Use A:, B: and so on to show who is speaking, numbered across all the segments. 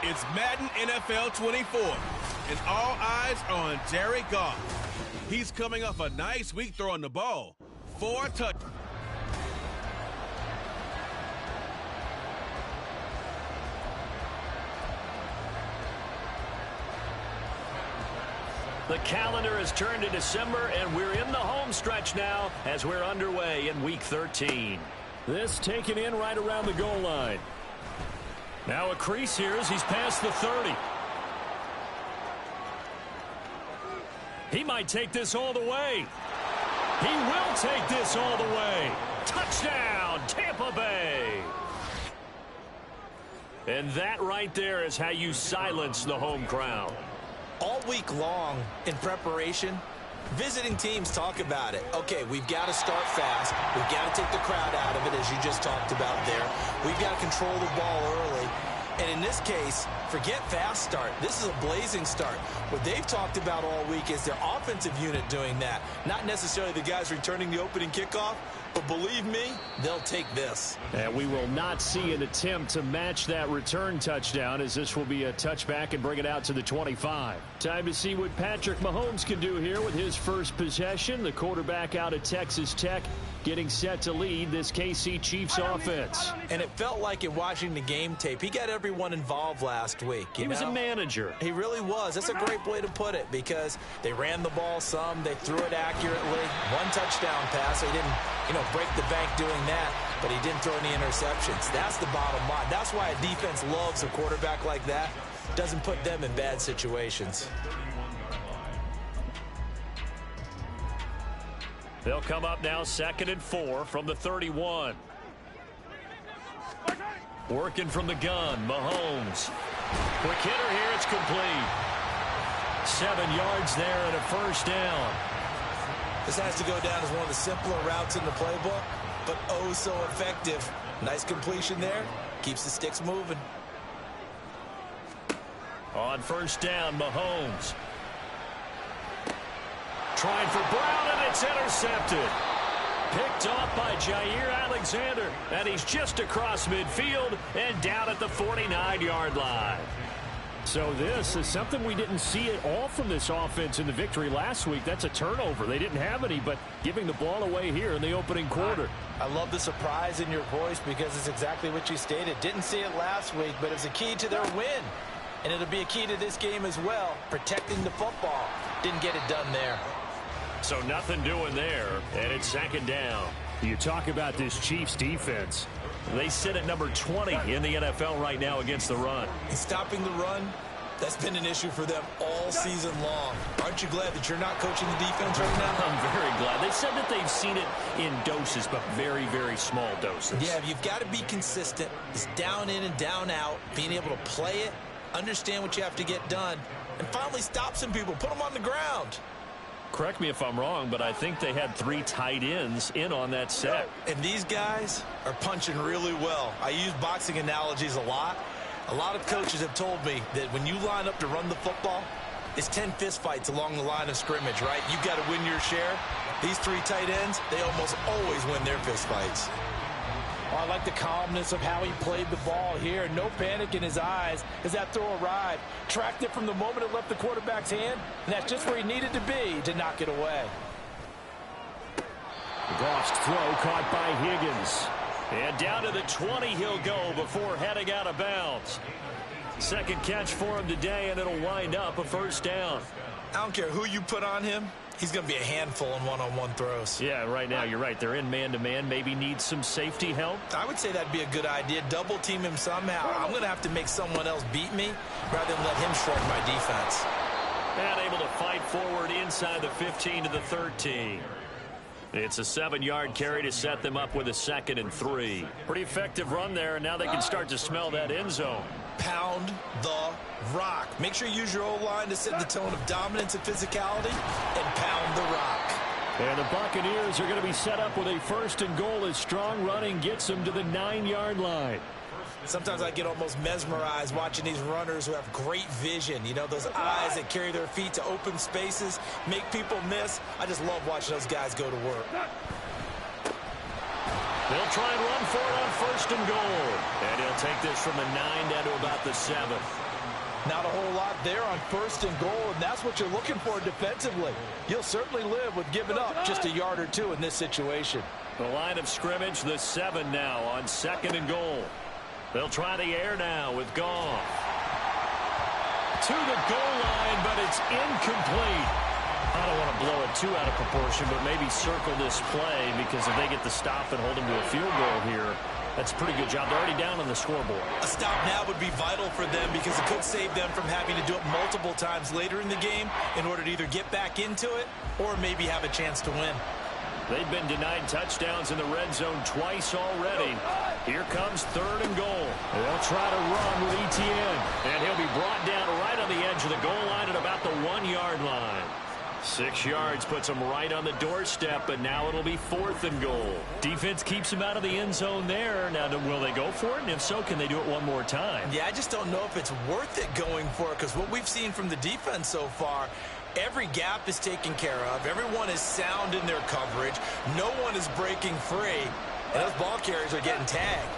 A: It's Madden NFL 24, and all eyes are on Jared Goff. He's coming off a nice week throwing the ball. 4 touchdowns.
B: The calendar has turned to December, and we're in the home stretch now as we're underway in Week 13. This taken in right around the goal line. Now a crease here as he's past the 30. He might take this all the way. He will take this all the way. Touchdown, Tampa Bay. And that right there is how you silence the home crowd.
C: All week long in preparation, visiting teams talk about it. Okay, we've got to start fast. We've got to take the crowd out of it, as you just talked about there. We've got to control the ball early. And in this case, forget fast start. This is a blazing start. What they've talked about all week is their offensive unit doing that. Not necessarily the guys returning the opening kickoff, but believe me, they'll take this.
B: And we will not see an attempt to match that return touchdown, as this will be a touchback and bring it out to the 25. Time to see what Patrick Mahomes can do here with his first possession. The quarterback out of Texas Tech getting set to lead this KC Chiefs offense.
C: And it felt like in watching the game tape, he got everyone involved last week.
B: He was a manager.
C: He really was. That's a great way to put it, because they ran the ball some, they threw it accurately. 1 touchdown pass. So he didn't, break the bank doing that, but he didn't throw any interceptions. That's the bottom line. That's why a defense loves a quarterback like that. Doesn't put them in bad situations.
B: They'll come up now 2nd and 4 from the 31. Working from the gun, Mahomes. Quick hitter here, it's complete. 7 yards there and a first down.
C: This has to go down as one of the simpler routes in the playbook, but oh so effective. Nice completion there. Keeps the sticks moving.
B: On first down, Mahomes. Trying for Brown, and it's intercepted. Picked off by Jair Alexander, and he's just across midfield and down at the 49-yard line. So this is something we didn't see at all from this offense in the victory last week. That's a turnover. They didn't have any, but giving the ball away here in the opening quarter.
D: I love the surprise in your voice, because it's exactly what you stated. Didn't see it last week, but it's a key to their win. And it'll be a key to this game as well, protecting the football. Didn't get it done there.
B: So nothing doing there, and it's 2nd down. You talk about this Chiefs defense. They sit at number 20 in the NFL right now against the run.
C: And stopping the run, that's been an issue for them all season long. Aren't you glad that you're not coaching the defense right now?
B: I'm very glad. They said that they've seen it in doses, but very, very small doses.
C: Yeah, you've got to be consistent. It's down in and down out, being able to play it, understand what you have to get done, and finally stop some people, put them on the ground.
B: Correct me if I'm wrong, but I think they had 3 tight ends in on that set.
C: And these guys are punching really well. I use boxing analogies a lot. A lot of coaches have told me that when you line up to run the football, it's 10 fistfights along the line of scrimmage, right? You've got to win your share. These 3 tight ends, they almost always win their fistfights.
D: I like the calmness of how he played the ball here. No panic in his eyes as that throw arrived. Tracked it from the moment it left the quarterback's hand, and that's just where he needed to be to knock it away.
B: Lost throw caught by Higgins. And down to the 20 he'll go before heading out of bounds. 2nd catch for him today, and it'll wind up a first down.
C: I don't care who you put on him. He's going to be a handful in one-on-one throws.
B: Yeah, right now you're right. They're in man-to-man. Maybe need some safety help.
C: I would say that'd be a good idea. Double team him somehow. I'm going to have to make someone else beat me rather than let him shred my defense.
B: And able to fight forward inside the 15 to the 13. It's a 7-yard carry to set them up with a 2nd and 3. Pretty effective run there, and now they can start to smell that end zone.
C: Pound the rock. Make sure you use your O-line to set the tone of dominance and physicality, and pound the rock.
B: And the Buccaneers are going to be set up with a 1st and goal as strong running gets them to the 9-yard line.
C: Sometimes I get almost mesmerized watching these runners who have great vision. You know, those eyes that carry their feet to open spaces, make people miss. I just love watching those guys go to work.
B: They'll try and run for it on 1st and goal. And he'll take this from the 9 down to about the 7.
D: Not a whole lot there on 1st and goal, and that's what you're looking for defensively. You'll certainly live with giving up just a yard or two in this situation.
B: The line of scrimmage, the 7 now on 2nd and goal. They'll try the air now with Goff. To the goal line, but it's incomplete. I don't want to blow it too out of proportion, but maybe circle this play, because if they get the stop and hold them to a field goal here, that's a pretty good job. They're already down on the scoreboard.
C: A stop now would be vital for them, because it could save them from having to do it multiple times later in the game in order to either get back into it or maybe have a chance to win.
B: They've been denied touchdowns in the red zone twice already. Here comes 3rd and goal. They'll try to run with Etienne, and he'll be brought down right on the edge of the goal line at about the 1-yard line. 6 yards puts him right on the doorstep, but now it'll be 4th and goal. Defense keeps him out of the end zone there. Now, will they go for it? And if so, can they do it one more time?
C: Yeah, I just don't know if it's worth it going for it, because what we've seen from the defense so far, every gap is taken care of. Everyone is sound in their coverage. No one is breaking free, and those ball carriers are getting tagged.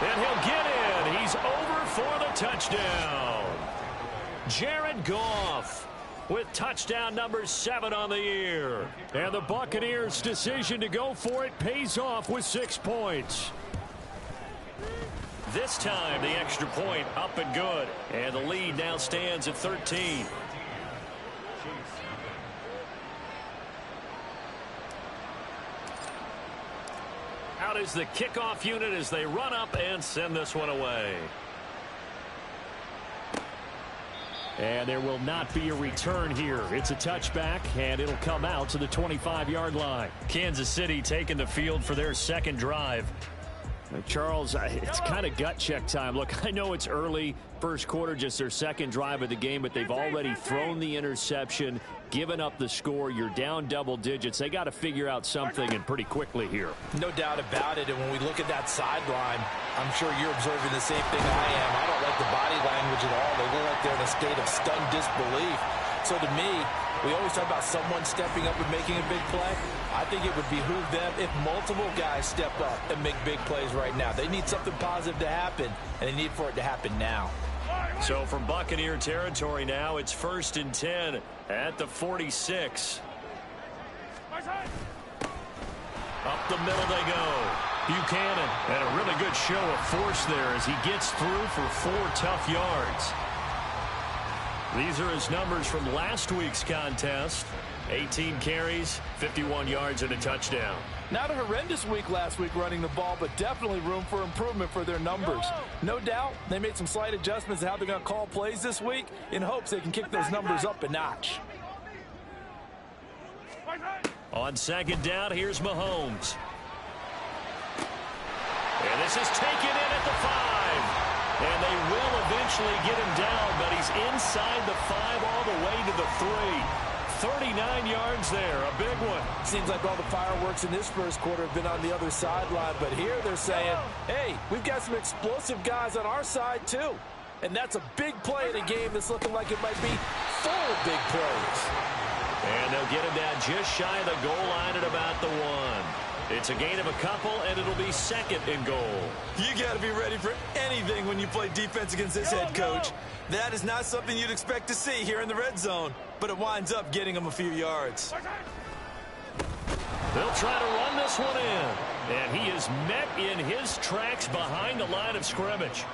B: And he'll get in. He's over for the touchdown. Jared Goff with touchdown number 7 on the year. And the Buccaneers' decision to go for it pays off with 6 points. This time, the extra point up and good. And the lead now stands at 13. Out is the kickoff unit as they run up and send this one away. And there will not be a return here. It's a touchback, and it'll come out to the 25-yard line. Kansas City taking the field for their 2nd drive. Charles, it's kind of gut check time. Look, I know it's early, 1st quarter, just their 2nd drive of the game, but they've already thrown the interception, given up the score. You're down double digits. They got to figure out something, and pretty quickly here.
D: No doubt about it, and when we look at that sideline, I'm sure you're observing the same thing I am. I don't like the body language at all. They look like they're in a state of stunned disbelief. So to me, we always talk about someone stepping up and making a big play. I think it would behoove them if multiple guys step up and make big plays right now. They need something positive to happen, and they need for it to happen now.
B: So from Buccaneer territory now, it's 1st and 10 at the 46. Up the middle they go. Buchanan, and a really good show of force there as he gets through for 4 tough yards. These are his numbers from last week's contest. 18 carries, 51 yards, and a touchdown.
D: Not a horrendous week last week running the ball, but definitely room for improvement for their numbers. No doubt they made some slight adjustments to how they're going to call plays this week in hopes they can kick those numbers up a notch.
B: On 2nd down, here's Mahomes. And this is taken in at the 5. And they will eventually get him down, but he's inside the 5 all the way to the 3. 39 yards there, a big one.
D: Seems like all the fireworks in this 1st quarter have been on the other sideline, but here they're saying, hey, we've got some explosive guys on our side too. And that's a big play in a game that's looking like it might be full of big plays.
B: And they'll get him down just shy of the goal line at about the 1. It's a gain of a couple, and it'll be 2nd and goal.
C: You got to be ready for anything when you play defense against this head coach. That is not something you'd expect to see here in the red zone, but it winds up getting them a few yards.
B: They'll try to run this one in, and he is met in his tracks behind the line of scrimmage.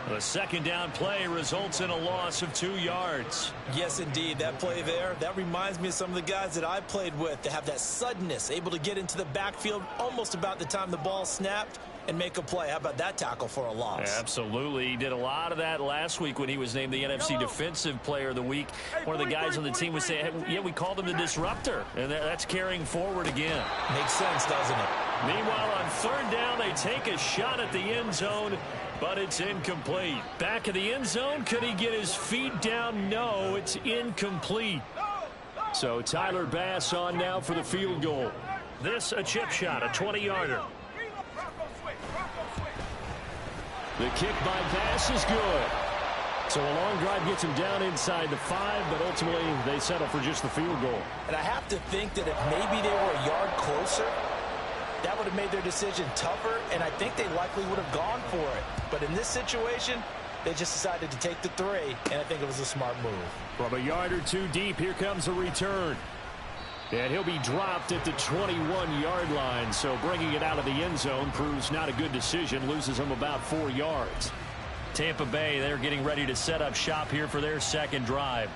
B: The 2nd down play results in a loss of 2 yards.
C: Yes, indeed. That play there, that reminds me of some of the guys that I played with that have that suddenness, able to get into the backfield almost about the time the ball snapped and make a play. How about that tackle for a loss?
B: Absolutely. He did a lot of that last week when he was named the NFC Defensive Player of the Week. One of the guys on the team would say, hey, yeah, we called him the disruptor, and that's carrying forward again.
C: Makes sense, doesn't it?
B: Meanwhile, on 3rd down, they take a shot at the end zone, but it's incomplete. Back of the end zone, could he get his feet down? No, it's incomplete. So Tyler Bass on now for the field goal. This a chip shot, a 20-yarder. The kick by Bass is good. So a long drive gets him down inside the 5, but ultimately they settle for just the field goal.
C: And I have to think that if maybe they were a yard closer, that would have made their decision tougher, and I think they likely would have gone for it. But in this situation,
D: They just decided to take the 3, and I think it was a smart move.
B: From a yard or two deep, here comes a return. And he'll be dropped at the 21-yard line, so bringing it out of the end zone proves not a good decision, loses him about 4 yards. Tampa Bay, they're getting ready to set up shop here for their second drive.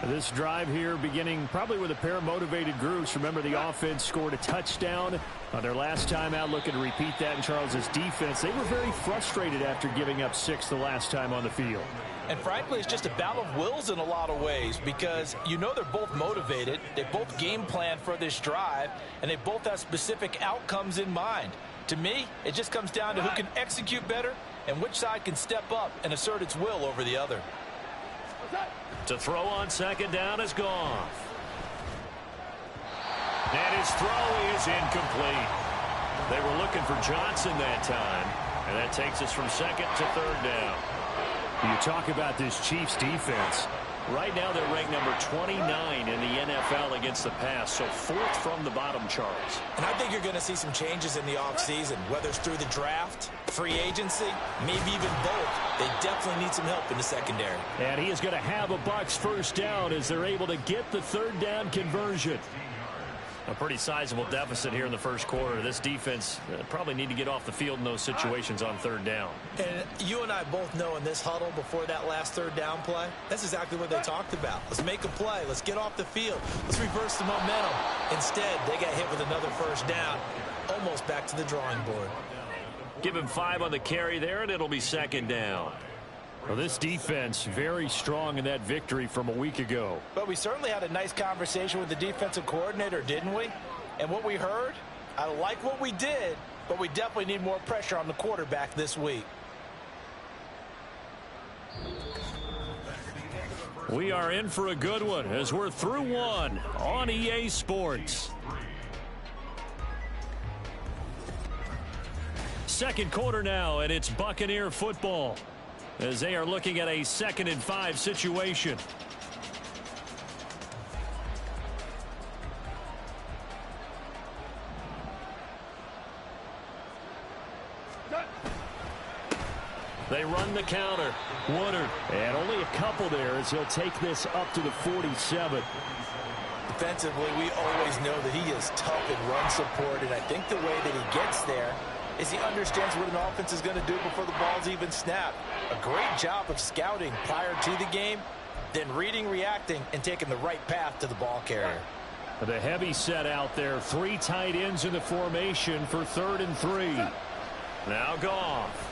B: This drive here beginning probably with a pair of motivated groups. Remember, the offense scored a touchdown on their last time out. Looking to repeat that in Charles's defense. They were very frustrated after giving up 6 the last time on the field.
D: And frankly, it's just a battle of wills in a lot of ways because you know they're both motivated. They both game plan for this drive, and they both have specific outcomes in mind. To me, it just comes down to who can execute better and which side can step up and assert its will over the other.
B: To throw on second down is Goff. And his throw is incomplete. They were looking for Johnson that time, and that takes us from second to third down. You talk about this Chiefs defense. Right now they're ranked number 29 in the NFL against the pass, so 4th from the bottom, Charles.
C: And I think you're going to see some changes in the offseason, whether it's through the draft, free agency, maybe even both. They definitely need some help in the secondary.
B: And he is going to have a Bucs first down as they're able to get the third down conversion. A pretty sizable deficit here in the first quarter. This defense probably need to get off the field in those situations on third down.
C: And you and I both know in this huddle before that last third down play, that's exactly what they talked about. Let's make a play. Let's get off the field. Let's reverse the momentum. Instead, they got hit with another first down, almost back to the drawing board.
B: Give him 5 on the carry there, and it'll be second down. Well, this defense very strong in that victory from a week ago.
D: But we certainly had a nice conversation with the defensive coordinator, didn't we? And what we heard, I like what we did, but we definitely need more pressure on the quarterback this week.
B: We are in for a good one as we're through one on EA Sports. Second quarter now, and it's Buccaneer football as they are looking at a 2nd and 5 situation. They run the counter. Woodard, and only a couple there as he'll take this up to the 47.
D: Defensively, we always know that he is tough in run support, and I think the way that he gets there is he understands what an offense is going to do before the ball's even snapped. A great job of scouting prior to the game, then reading, reacting, and taking the right path to the ball carrier.
B: The heavy set out there. 3 tight ends in the formation for 3rd and 3. Now Goff.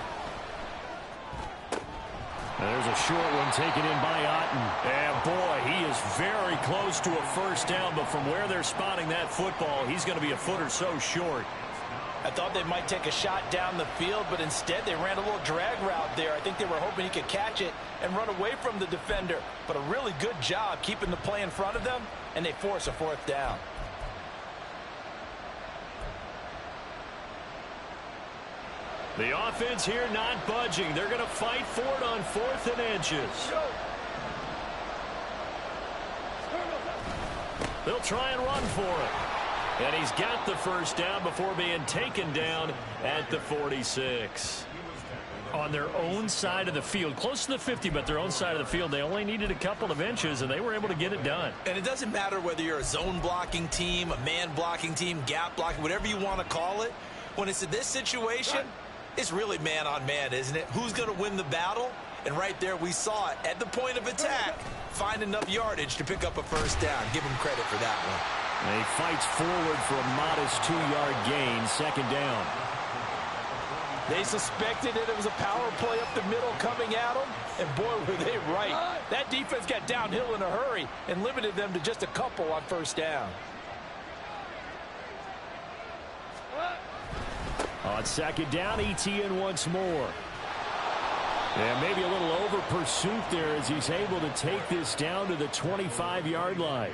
B: There's a short one taken in by Otten. And boy, he is very close to a first down, but from where they're spotting that football, he's going to be a foot or so short.
D: I thought they might take a shot down the field, but instead they ran a little drag route there. I think they were hoping he could catch it and run away from the defender. But a really good job keeping the play in front of them, and they force a 4th down.
B: The offense here not budging. They're going to fight for it on 4th and inches. They'll try and run for it. And he's got the first down before being taken down at the 46. On their own side of the field, close to the 50, but their own side of the field, they only needed a couple of inches, and they were able to get it done.
C: And it doesn't matter whether you're a zone blocking team, a man blocking team, gap blocking, whatever you want to call it. When it's in this situation, it's really man on man, isn't it? Who's going to win the battle? And right there we saw it at the point of attack, find enough yardage to pick up a first down. Give him credit for that one.
B: And he fights forward for a modest 2-yard gain, second down.
D: They suspected that it was a power play up the middle coming at them, and boy, were they right. That defense got downhill in a hurry and limited them to just a couple on first down.
B: On second down, ETN once more. And maybe a little over pursuit there as he's able to take this down to the 25-yard line.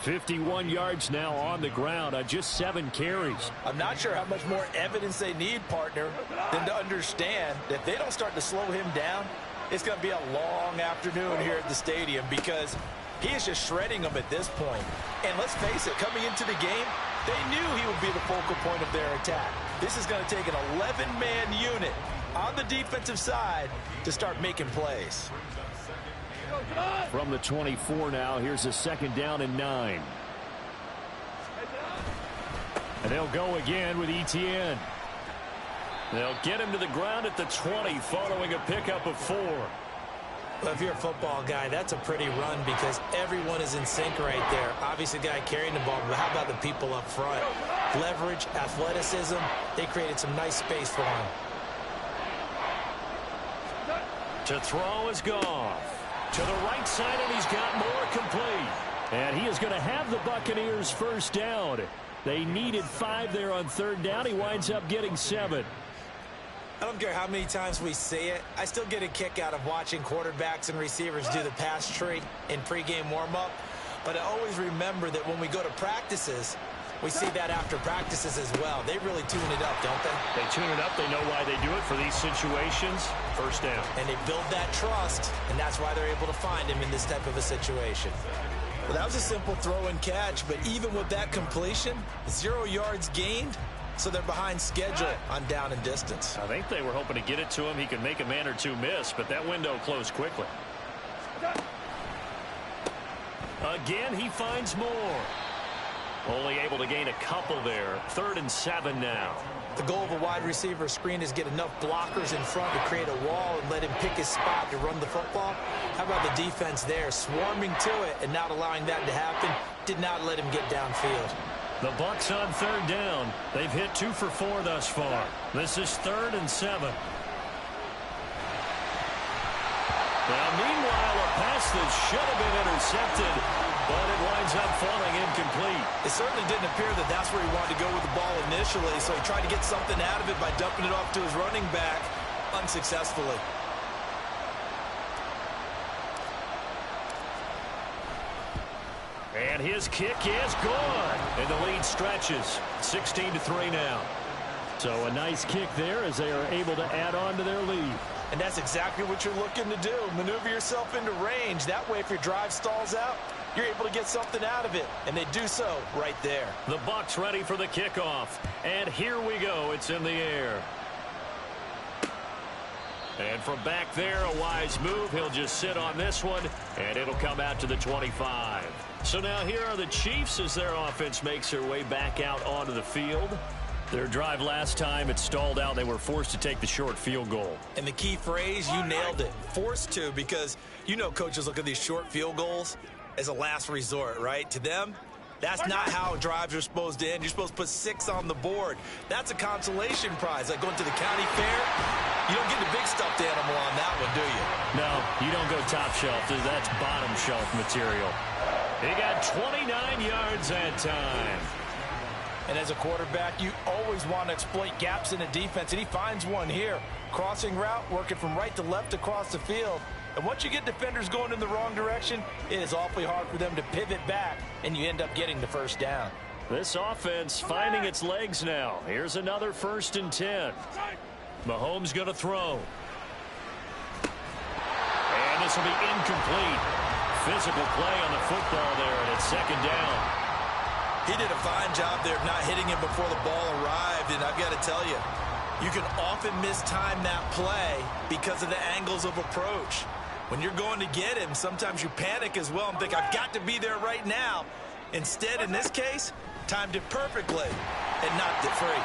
B: 51 yards now on the ground on just 7 carries.
D: I'm not sure how much more evidence they need, partner, than to understand that if they don't start to slow him down, it's going to be a long afternoon here at the stadium because he is just shredding them at this point. And let's face it, coming into the game, they knew he would be the focal point of their attack. This is going to take an 11-man unit
C: on the defensive side to start making plays.
B: From the 24 now, here's a 2nd down and 9. And they'll go again with Etienne. They'll get him to the ground at the 20 following a pickup of 4.
C: Well, if you're a football guy, that's a pretty run because everyone is in sync right there. Obviously, the guy carrying the ball, but how about the people up front? Leverage, athleticism, they created some nice space for him.
B: To throw is Goff. To the right side, and he's got more complete. And he is going to have the Buccaneers first down. They needed 5 there on 3rd down. He winds up getting 7.
C: I don't care how many times we see it. I still get a kick out of watching quarterbacks and receivers do the pass tree in pregame warm-up. But I always remember that when we go to practices, we see that after practices as well. They really tune it up, don't they?
B: They tune it up. They know why they do it for these situations. First down.
C: And they build that trust, and that's why they're able to find him in this type of a situation. Well, that was a simple throw and catch, but even with that completion, 0 yards gained, so they're behind schedule on down and distance.
B: I think they were hoping to get it to him. He could make a man or two miss, but that window closed quickly. Again, he finds more. Only able to gain a couple there. 3rd and 7 now.
C: The goal of a wide receiver screen is get enough blockers in front to create a wall and let him pick his spot to run the football. How about the defense there, swarming to it and not allowing that to happen? Did not let him get downfield.
B: The Bucs on 3rd down. They've hit 2 for 4 thus far. This is 3rd and 7. Now, meanwhile, a pass that should have been intercepted, but it winds up falling incomplete.
C: It certainly didn't appear that that's where he wanted to go with the ball initially, so he tried to get something out of it by dumping it off to his running back unsuccessfully.
B: And his kick is good. And the lead stretches. 16-3 now. So a nice kick there as they are able to add on to their lead.
C: And that's exactly what you're looking to do. Maneuver yourself into range. That way, if your drive stalls out, you're able to get something out of it. And they do so right there.
B: The Bucs ready for the kickoff. And here we go. It's in the air. And from back there, a wise move. He'll just sit on this one, and it'll come out to the 25. So now here are the Chiefs as their offense makes their way back out onto the field. Their drive last time, it stalled out. They were forced to take the short field goal.
C: And the key phrase, you nailed it. Forced to, because you know coaches look at these short field goals as a last resort, right? To them, that's not how drives are supposed to end. You're supposed to put 6 on the board. That's a consolation prize. Like going to the county fair, you don't get the big stuffed animal on that one, do you?
B: No, you don't go top shelf. That's bottom shelf material. He got 29 yards that time.
D: And as a quarterback, you always want to exploit gaps in the defense, and he finds one here. Crossing route, working from right to left across the field. And once you get defenders going in the wrong direction, it is awfully hard for them to pivot back, and you end up getting the first down.
B: This offense finding its legs now. Here's another 1st and 10. Mahomes going to throw. And this will be incomplete. Physical play on the football there, and it's 2nd down.
C: He did a fine job there of not hitting him before the ball arrived, and I've got to tell you, you can often mistime that play because of the angles of approach. When you're going to get him, sometimes you panic as well and think, I've got to be there right now. Instead, in this case, timed it perfectly and knocked it free.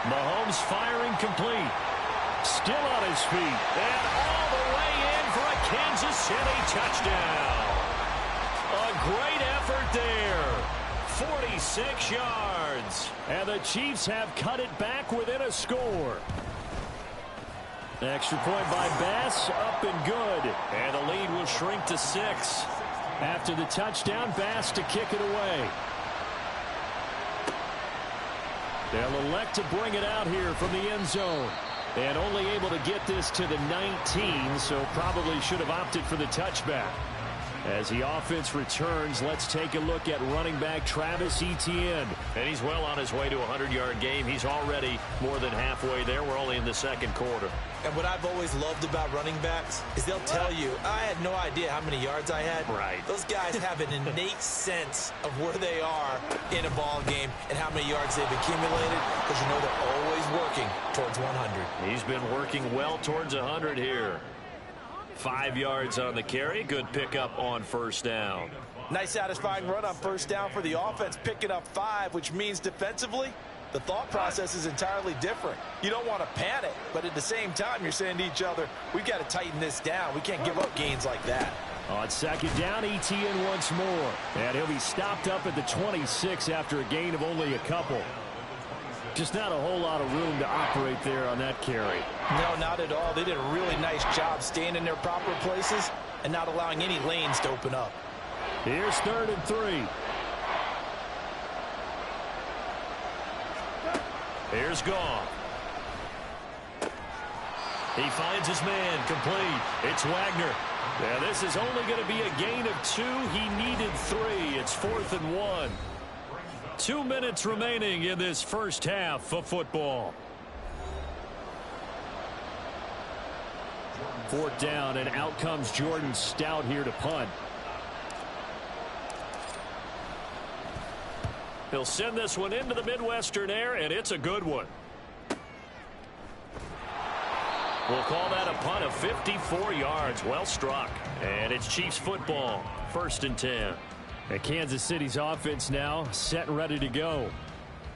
B: Mahomes firing complete. Still on his feet. And all the way in for a Kansas City touchdown. A great effort there. 46 yards. And the Chiefs have cut it back within a score. Extra point by Bass, up and good. And the lead will shrink to 6. After the touchdown, Bass to kick it away. They'll elect to bring it out here from the end zone. And only able to get this to the 19, so probably should have opted for the touchback. As the offense returns, let's take a look at running back Travis Etienne. And he's well on his way to a 100-yard game. He's already more than halfway there. We're only in the second quarter.
C: And what I've always loved about running backs is they'll tell you, I had no idea how many yards I had.
B: Right.
C: Those guys have an innate sense of where they are in a ball game and how many yards they've accumulated, because you know they're always working towards 100.
B: He's been working well towards 100 here. 5 yards on the carry. Good pickup on first down.
D: Nice satisfying run on first down for the offense, picking up 5, which means defensively, the thought process is entirely different. You don't want to panic, but at the same time, you're saying to each other, we've got to tighten this down. We can't give up gains like that.
B: On second down, Etienne once more. And he'll be stopped up at the 26 after a gain of only a couple. Just not a whole lot of room to operate there on that carry.
D: No, not at all. They did a really nice job staying in their proper places and not allowing any lanes to open up.
B: Here's 3rd and 3. Here's Goff. He finds his man, complete. It's Wagner. Yeah, this is only going to be a gain of 2. He needed 3. It's 4th and 1. 2 minutes remaining in this first half of football. 4th down, and out comes Jordan Stout here to punt. He'll send this one into the Midwestern air, and it's a good one. We'll call that a punt of 54 yards. Well struck. And it's Chiefs football. 1st and 10. And Kansas City's offense now set and ready to go.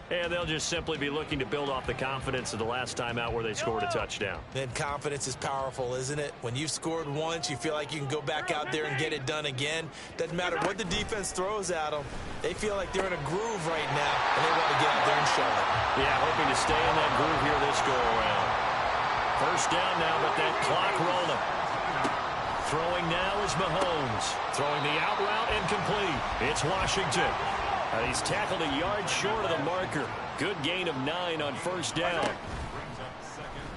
B: And they'll just simply be looking to build off the confidence of the last time out where they scored a touchdown.
C: And confidence is powerful, isn't it? When you've scored once, you feel like you can go back out there and get it done again. Doesn't matter what the defense throws at them. They feel like they're in a groove right now, and they want to get out there and show it.
B: Yeah, hoping to stay in that groove here this go-around. First down now, but that clock rolling. Throwing now is Mahomes. Throwing the out route incomplete. It's Washington. And he's tackled a yard short of the marker. Good gain of 9 on first down.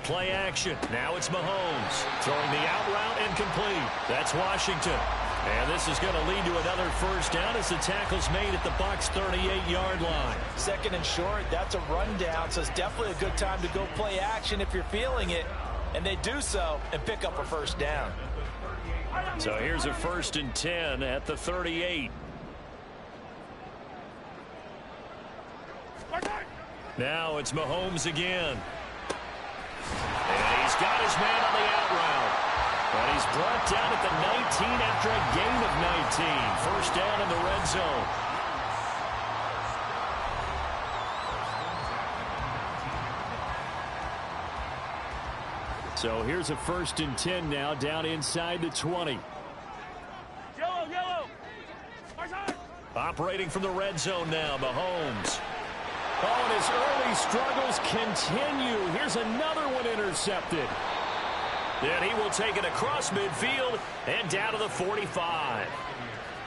B: Play action. Now it's Mahomes. Throwing the out route incomplete. That's Washington. And this is going to lead to another first down as the tackle's made at the Bucs' 38-yard line.
D: 2nd and short, that's a rundown, so it's definitely a good time to go play action if you're feeling it. And they do so and pick up a first down.
B: So here's a 1st and 10 at the 38. Now it's Mahomes again. And he's got his man on the out route. But he's brought down at the 19 after a gain of 19. First down in the red zone. So here's a 1st and 10 now down inside the 20. Operating from the red zone now, Mahomes. Oh, and his early struggles continue. Here's another one intercepted. Then he will take it across midfield and down to the 45.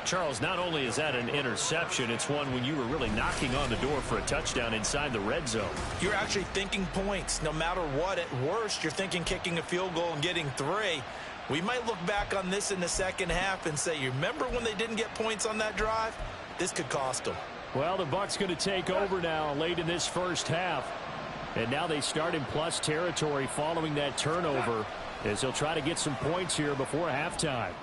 B: Charles, not only is that an interception, it's one when you were really knocking on the door for a touchdown inside the red zone.
C: You're actually thinking points. No matter what, at worst, you're thinking kicking a field goal and getting 3. We might look back on this in the second half and say, you remember when they didn't get points on that drive? This could cost them.
B: Well, the Bucs going to take over now late in this first half. And now they start in plus territory following that turnover as they'll try to get some points here before halftime.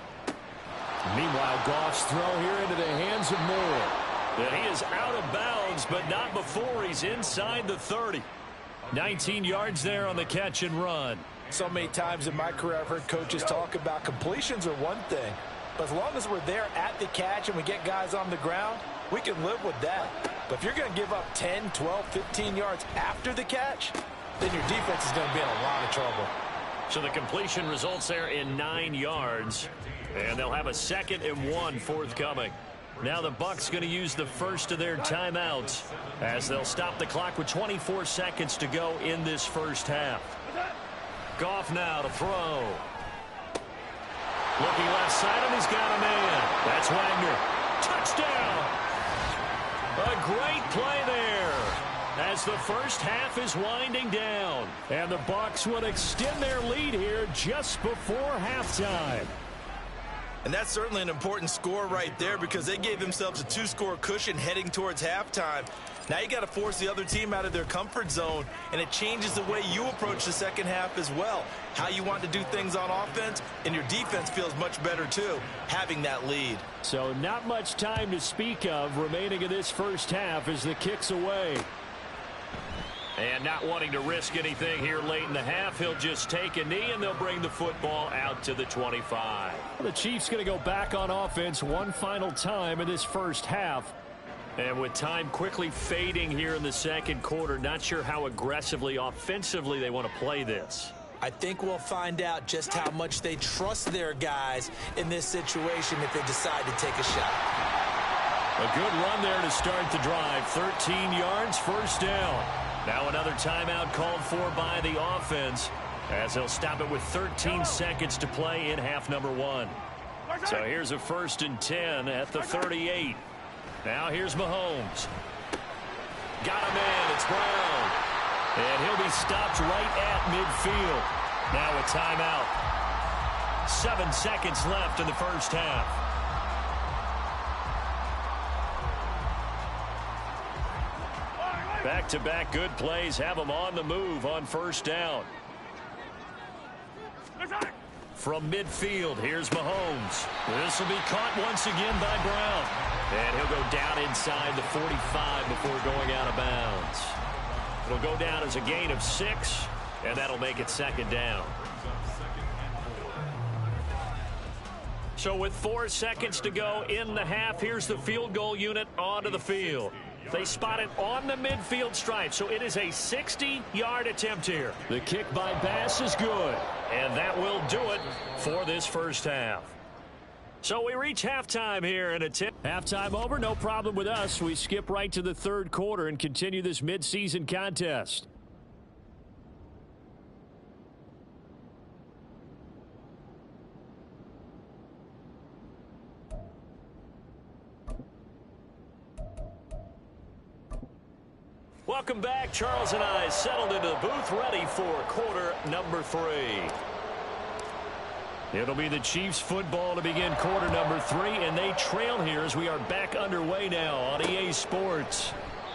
B: Meanwhile, Goff's throw here into the hands of Moore. And he is out of bounds, but not before he's inside the 30. 19 yards there on the catch and run.
D: So many times in my career I've heard coaches talk about completions are one thing. But as long as we're there at the catch and we get guys on the ground, we can live with that. But if you're going to give up 10, 12, 15 yards after the catch, then your defense is going to be in a lot of trouble.
B: So the completion results there in 9 yards. And they'll have a 2nd and 1 forthcoming. Now the Bucs going to use the first of their timeouts as they'll stop the clock with 24 seconds to go in this first half. Goff now to throw. Looking left side, and he's got a man. That's Wagner. Touchdown. A great play there as the first half is winding down. And the Bucs would extend their lead here just before halftime.
C: And that's certainly an important score right there because they gave themselves a 2-score cushion heading towards halftime. Now you got to force the other team out of their comfort zone, and it changes the way you approach the second half as well. How you want to do things on offense, and your defense feels much better too, having that lead.
B: So not much time to speak of remaining in this first half as the kick's away. And not wanting to risk anything here late in the half, he'll just take a knee, and they'll bring the football out to the 25. The Chiefs going to go back on offense one final time in this first half. And with time quickly fading here in the second quarter, not sure how aggressively, offensively they want to play this.
C: I think we'll find out just how much they trust their guys in this situation if they decide to take a shot.
B: A good run there to start the drive. 13 yards, first down. Now another timeout called for by the offense as they'll stop it with 13 seconds to play in half number 1. So here's a 1st and 10 at the 38. Now here's Mahomes. Got him in. It's Brown. And he'll be stopped right at midfield. Now a timeout. 7 seconds left in the first half. Back-to-back good plays have them on the move on first down. From midfield, here's Mahomes. This will be caught once again by Brown. And he'll go down inside the 45 before going out of bounds. It'll go down as a gain of 6, and that'll make it second down. So with 4 seconds to go in the half, here's the field goal unit onto the field. They spot it on the midfield stripe, so it is a 60-yard attempt here. The kick by Bass is good, and that will do it for this first half. So we reach halftime here in a tip. Halftime over, no problem with us. We skip right to the third quarter and continue this midseason contest. Welcome back. Charles and I settled into the booth ready for quarter number 3. It'll be the Chiefs football to begin quarter number 3, and they trail here as we are back underway now on EA Sports.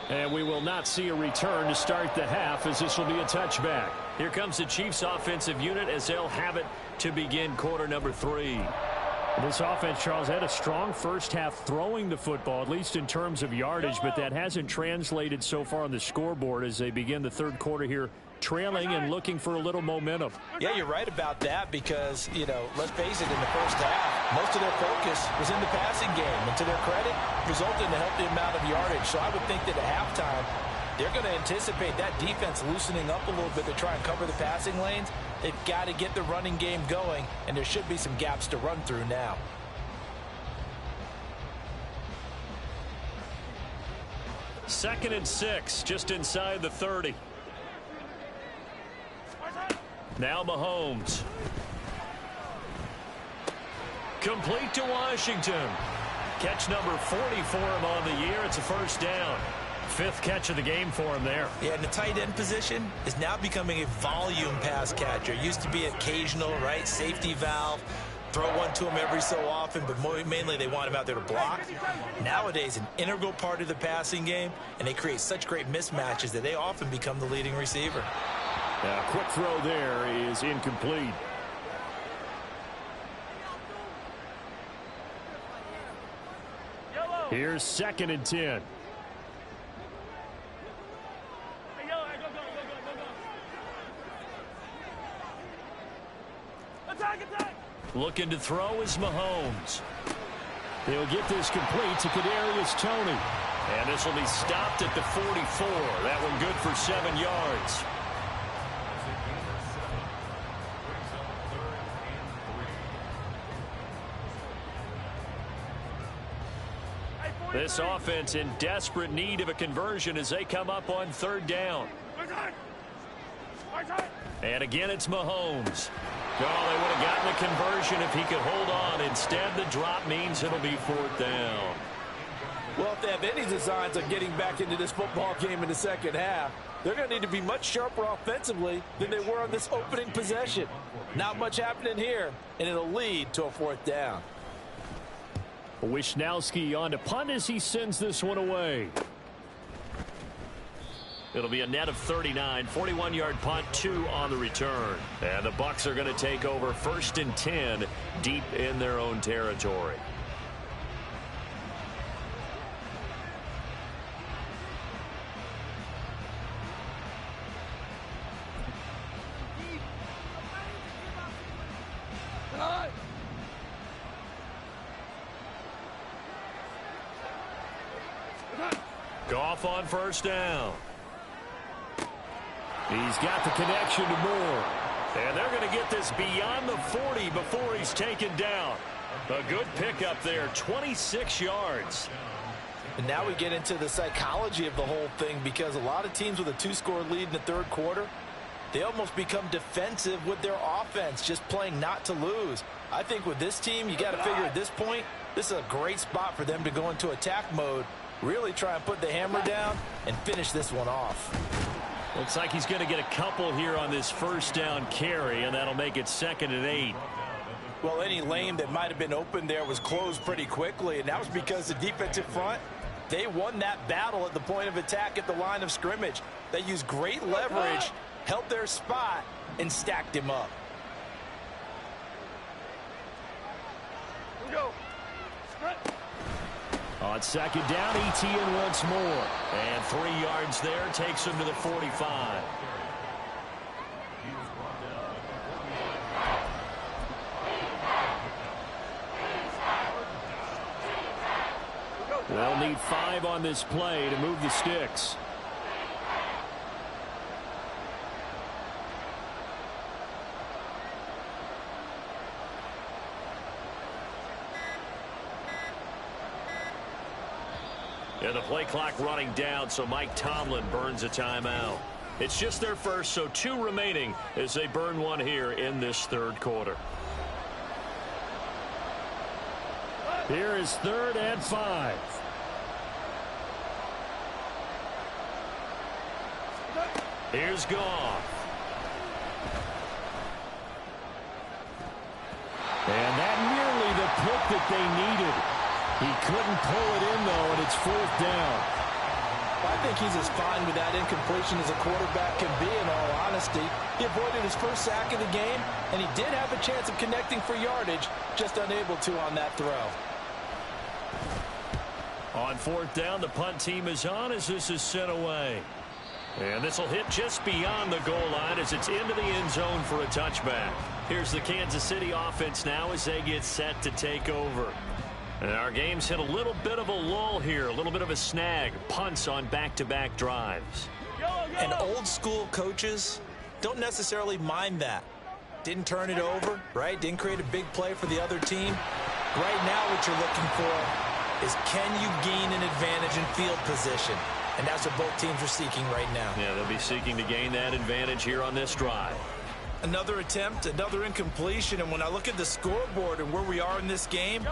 B: And we will not see a return to start the half as this will be a touchback. Here comes the Chiefs offensive unit as they'll have it to begin quarter number 3. This offense, Charles, had a strong first half throwing the football, at least in terms of yardage, but that hasn't translated so far on the scoreboard as they begin the third quarter here, trailing and looking for a little momentum.
D: Yeah, you're right about that because, you know, let's face it, in the first half, most of their focus was in the passing game, and to their credit, resulted in a healthy amount of yardage. So I would think that at halftime, they're going to anticipate that defense loosening up a little bit to try and cover the passing lanes. They've got to get the running game going, and there should be some gaps to run through now.
B: Second and 6, just inside the 30. Now Mahomes. Complete to Washington. Catch number 40 for him on the year. It's a first down. 5th catch of the game for him there.
C: Yeah, and the tight end position is now becoming a volume pass catcher. Used to be occasional, right? Safety valve. Throw one to him every so often, but mainly they want him out there to block. Nowadays, an integral part of the passing game, and they create such great mismatches that they often become the leading receiver.
B: Now, quick throw there is incomplete. Here's 2nd and 10. Looking to throw is Mahomes. He'll get this complete to Kadarius Toney. And this will be stopped at the 44. That one good for 7 yards. This offense in desperate need of a conversion as they come up on 3rd down. And again, it's Mahomes. Oh, they would have gotten a conversion if he could hold on. Instead, the drop means it'll be 4th down.
D: Well, if they have any designs on getting back into this football game in the second half, they're going to need to be much sharper offensively than they were on this opening possession. Not much happening here, and it'll lead to a 4th down.
B: Wisnowski on to punt as he sends this one away. It'll be a net of 39, 41-yard punt, 2 on the return. And the Bucs are going to take over 1st and 10 deep in their own territory. Goff on 1st down. He's got the connection to Moore. And they're going to get this beyond the 40 before he's taken down. A good pickup there, 26 yards.
D: And now we get into the psychology of the whole thing, because a lot of teams with a 2-score lead in the 3rd quarter, they almost become defensive with their offense, just playing not to lose. I think with this team, you got to figure at this point, this is a great spot for them to go into attack mode, really try and put the hammer down and finish this one off.
B: Looks like he's going to get a couple here on this 1st down carry, and that'll make it 2nd and 8.
D: Well, any lane that might have been open there was closed pretty quickly, and that was because the defensive front, they won that battle at the point of attack at the line of scrimmage. They used great leverage, held their spot, and stacked him up.
B: On 2nd down, ETN once more. And 3 yards there, takes him to the 45. They'll need 5 on this play to move the sticks. And the play clock running down, so Mike Tomlin burns a timeout. It's just their first, so 2 remaining as they burn one here in this 3rd quarter. Here is 3rd and 5. Here's Goff. And that nearly the pick that they needed. He couldn't pull it in, though, and it's 4th down.
D: I think he's as fine with that incompletion as a quarterback can be, in all honesty. He avoided his first sack of the game, and he did have a chance of connecting for yardage, just unable to on that throw.
B: On 4th down, the punt team is on as this is sent away. And this will hit just beyond the goal line as it's into the end zone for a touchback. Here's the Kansas City offense now as they get set to take over. And our game's hit a little bit of a lull here, a little bit of a snag. Punts on back-to-back drives.
C: And old-school coaches don't necessarily mind that. Didn't turn it over, right? Didn't create a big play for the other team. Right now what you're looking for is, can you gain an advantage in field position? And that's what both teams are seeking right now.
B: Yeah, they'll be seeking to gain that advantage here on this drive.
C: Another attempt, another incompletion, and when I look at the scoreboard and where we are in this game,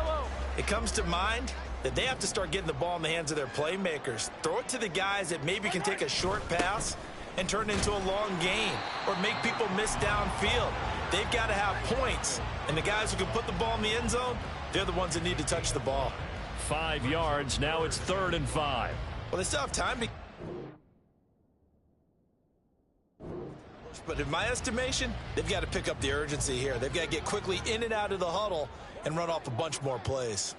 C: it comes to mind that they have to start getting the ball in the hands of their playmakers. Throw it to the guys that maybe can take a short pass and turn it into a long gain or make people miss downfield. They've got to have points, and the guys who can put the ball in the end zone, they're the ones that need to touch the ball.
B: 5 yards, now it's 3rd and 5.
C: Well, they still have time to... But in my estimation, they've got to pick up the urgency here. They've got to get quickly in and out of the huddle and run off a bunch more plays.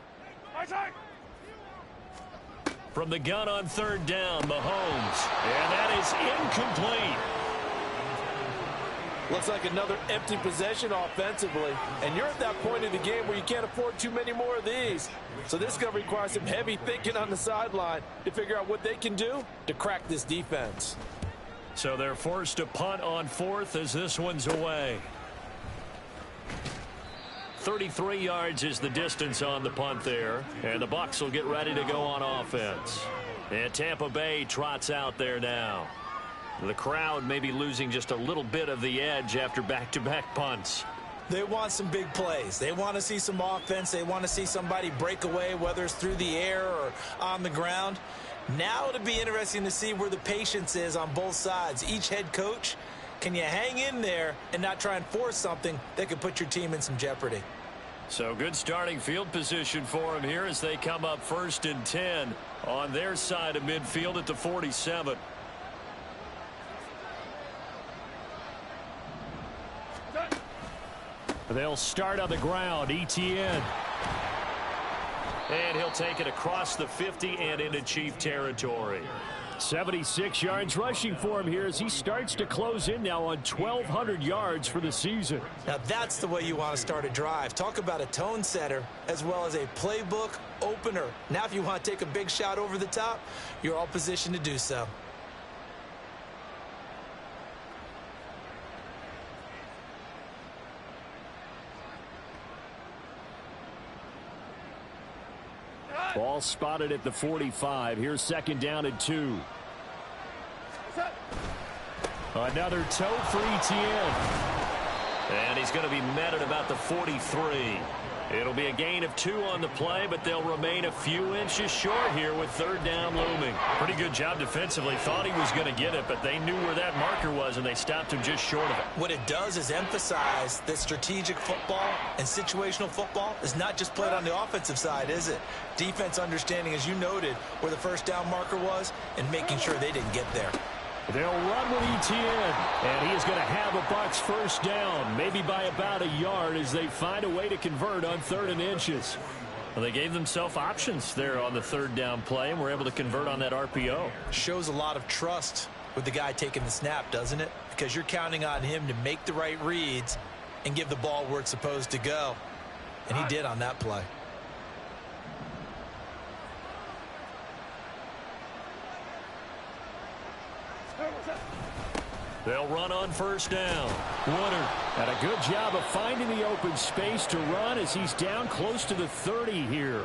B: From the gun on 3rd down, Mahomes. And that is incomplete.
D: Looks like another empty possession offensively. And you're at that point in the game where you can't afford too many more of these. So this is going to require some heavy thinking on the sideline to figure out what they can do to crack this defense.
B: So they're forced to punt on 4th as this one's away. 33 yards is the distance on the punt there. And the Bucs will get ready to go on offense. And Tampa Bay trots out there now. The crowd may be losing just a little bit of the edge after back-to-back punts.
C: They want some big plays. They want to see some offense. They want to see somebody break away, whether it's through the air or on the ground. Now it'll be interesting to see where the patience is on both sides. Each head coach, can you hang in there and not try and force something that could put your team in some jeopardy?
B: So good starting field position for him here as they come up 1st and 10 on their side of midfield at the 47. They'll start on the ground. ETN. And he'll take it across the 50 and into Chief territory. 76 yards rushing for him here as he starts to close in now on 1,200 yards for the season.
C: Now that's the way you want to start a drive. Talk about a tone setter as well as a playbook opener. Now if you want to take a big shot over the top, you're all positioned to do so.
B: Ball spotted at the 45. Here's 2nd down and 2. Another toe for ETN. And he's going to be met at about the 43. It'll be a gain of 2 on the play, but they'll remain a few inches short here with 3rd down looming. Pretty good job defensively. Thought he was going to get it, but they knew where that marker was, and they stopped him just short of it.
C: What it does is emphasize that strategic football and situational football is not just played on the offensive side, is it? Defense understanding, as you noted, where the 1st down marker was and making sure they didn't get there.
B: They'll run with ETN, and he is going to have a Bucs 1st down, maybe by about a yard as they find a way to convert on 3rd and inches. Well, they gave themselves options there on the 3rd down play and were able to convert on that RPO.
C: Shows a lot of trust with the guy taking the snap, doesn't it? Because you're counting on him to make the right reads and give the ball where it's supposed to go. And he did on that play.
B: They'll run on 1st down. Warner had a good job of finding the open space to run as he's down close to the 30 here.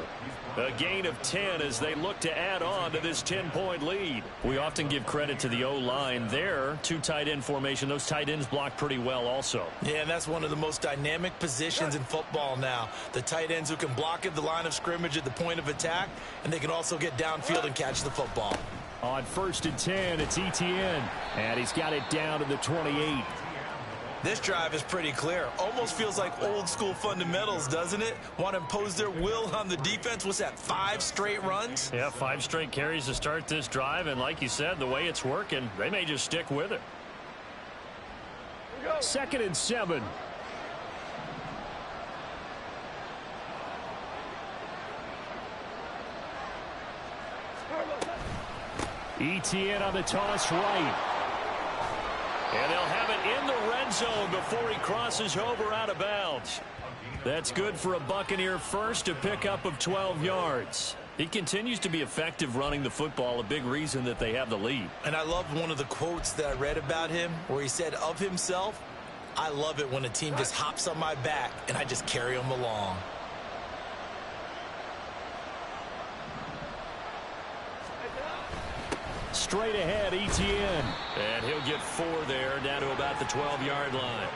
B: A gain of 10 as they look to add on to this 10-point lead. We often give credit to the O-line there. 2 tight end formation. Those tight ends block pretty well also.
C: Yeah, and that's one of the most dynamic positions in football now. The tight ends who can block at the line of scrimmage at the point of attack, and they can also get downfield and catch the football.
B: On 1st and 10, it's ETN, and he's got it down to the 28.
C: This drive is pretty clear. Almost feels like old school fundamentals, doesn't it? Want to impose their will on the defense. What's that, 5 straight runs?
B: Yeah, 5 straight carries to start this drive, and like you said, the way it's working, they may just stick with it. 2nd and 7. ETN on the toss right. And they'll have it in the red zone before he crosses over out of bounds. That's good for a Buccaneer first, a pickup of 12 yards. He continues to be effective running the football, a big reason that they have the lead.
C: And I love one of the quotes that I read about him where he said of himself, I love it when a team just hops on my back and I just carry them along.
B: Straight ahead, ETN. And he'll get 4 there, down to about the 12-yard line.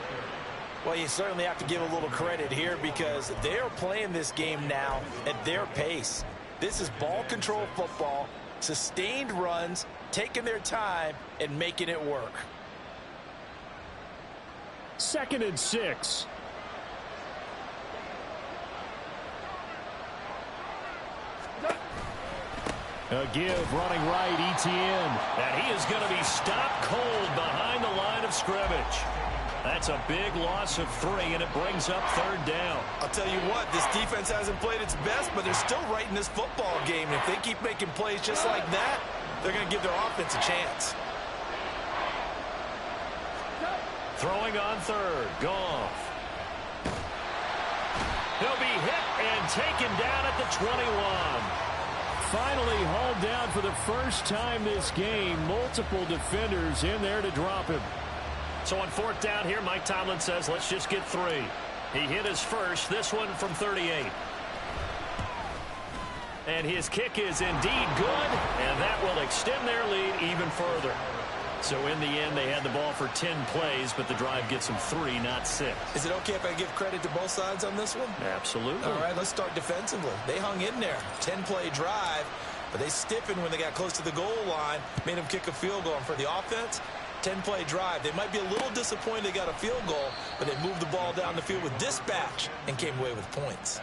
C: Well, you certainly have to give a little credit here because they're playing this game now at their pace. This is ball control football, sustained runs, taking their time, and making it work.
B: 2nd and 6. A give, running right, ETN. And he is going to be stopped cold behind the line of scrimmage. That's a big loss of 3, and it brings up 3rd down.
C: I'll tell you what, this defense hasn't played its best, but they're still right in this football game. And if they keep making plays just like that, they're going to give their offense a chance.
B: Throwing on 3rd, Goff. He'll be hit and taken down at the 21. Finally hauled down for the first time this game. Multiple defenders in there to drop him. So on 4th down here, Mike Tomlin says, let's just get 3. He hit his first, this one from 38. And his kick is indeed good, and that will extend their lead even further. So in the end, they had the ball for 10 plays, but the drive gets them 3, not 6.
C: Is it okay if I give credit to both sides on this one?
B: Absolutely.
C: All right, let's start defensively. They hung in there. 10-play drive, but they stiffened when they got close to the goal line, made them kick a field goal. And for the offense, 10-play drive. They might be a little disappointed they got a field goal, but they moved the ball down the field with dispatch and came away with points.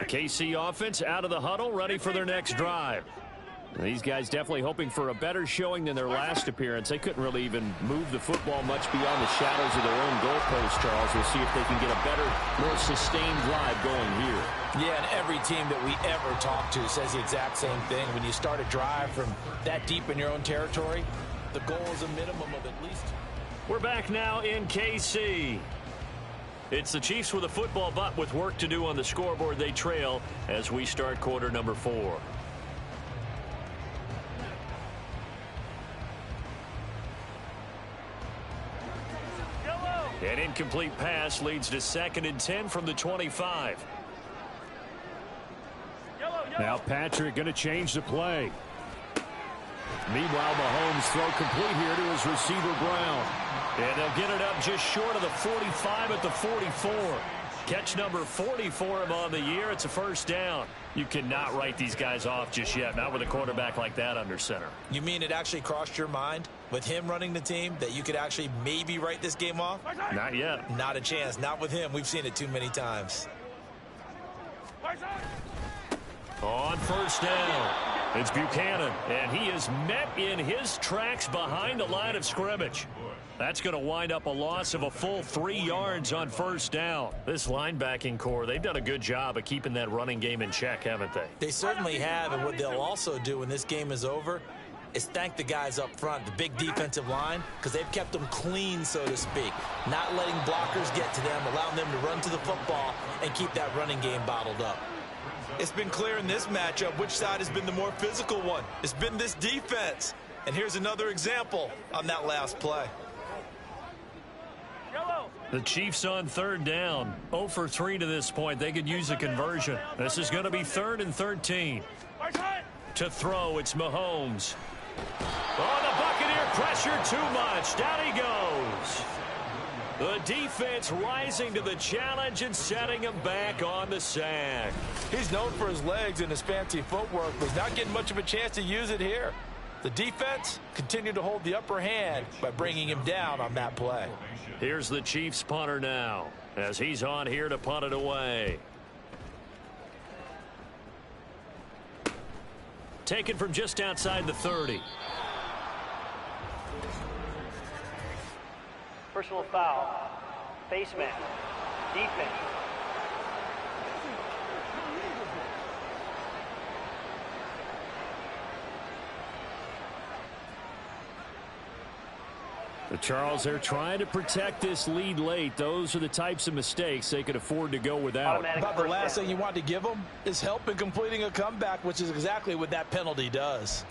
B: The KC offense out of the huddle, ready for their next drive. These guys definitely hoping for a better showing than their last appearance. They couldn't really even move the football much beyond the shadows of their own goalpost, Charles. We'll see if they can get a better, more sustained drive going here.
D: Yeah, and every team that we ever talk to says the exact same thing. When you start a drive from that deep in your own territory, the goal is a minimum of at least.
B: We're back now in KC. It's the Chiefs with a football, but with work to do on the scoreboard, they trail as we start quarter number 4. An incomplete pass leads to 2nd and 10 from the 25. Now Patrick going to change the play. Meanwhile, Mahomes throw complete here to his receiver Brown. And they'll get it up just short of the 45 at the 44. Catch number 40 for him on the year. It's a first down. You cannot write these guys off just yet, not with a quarterback like that under center.
C: You mean it actually crossed your mind with him running the team that you could actually maybe write this game off?
B: Not yet.
C: Not a chance. Not with him. We've seen it too many times.
B: On first down, it's Buchanan, and he is met in his tracks behind the line of scrimmage. That's going to wind up a loss of a full 3 yards on first down. This linebacking core, they've done a good job of keeping that running game in check, haven't they?
C: They certainly have, and what they'll also do when this game is over is thank the guys up front, the big defensive line, because they've kept them clean, so to speak, not letting blockers get to them, allowing them to run to the football and keep that running game bottled up. It's been clear in this matchup which side has been the more physical one. It's been this defense. And here's another example on that last play.
B: The Chiefs on third down. 0 for 3 to this point. They could use a conversion. This is going to be 3rd and 13. To throw, it's Mahomes. Oh, the Buccaneer pressure too much. Down he goes. The defense rising to the challenge and setting him back on the sack.
D: He's known for his legs and his fancy footwork, but he's not getting much of a chance to use it here. The defense continued to hold the upper hand by bringing him down on that play.
B: Here's the Chiefs punter now as he's on here to punt it away. Taken from just outside the 30.
E: Personal foul. Face mask. Defense.
B: But Charles, they're trying to protect this lead late. Those are the types of mistakes they could afford to go without.
D: About the last thing you want to give them is help in completing a comeback, which is exactly what that penalty does.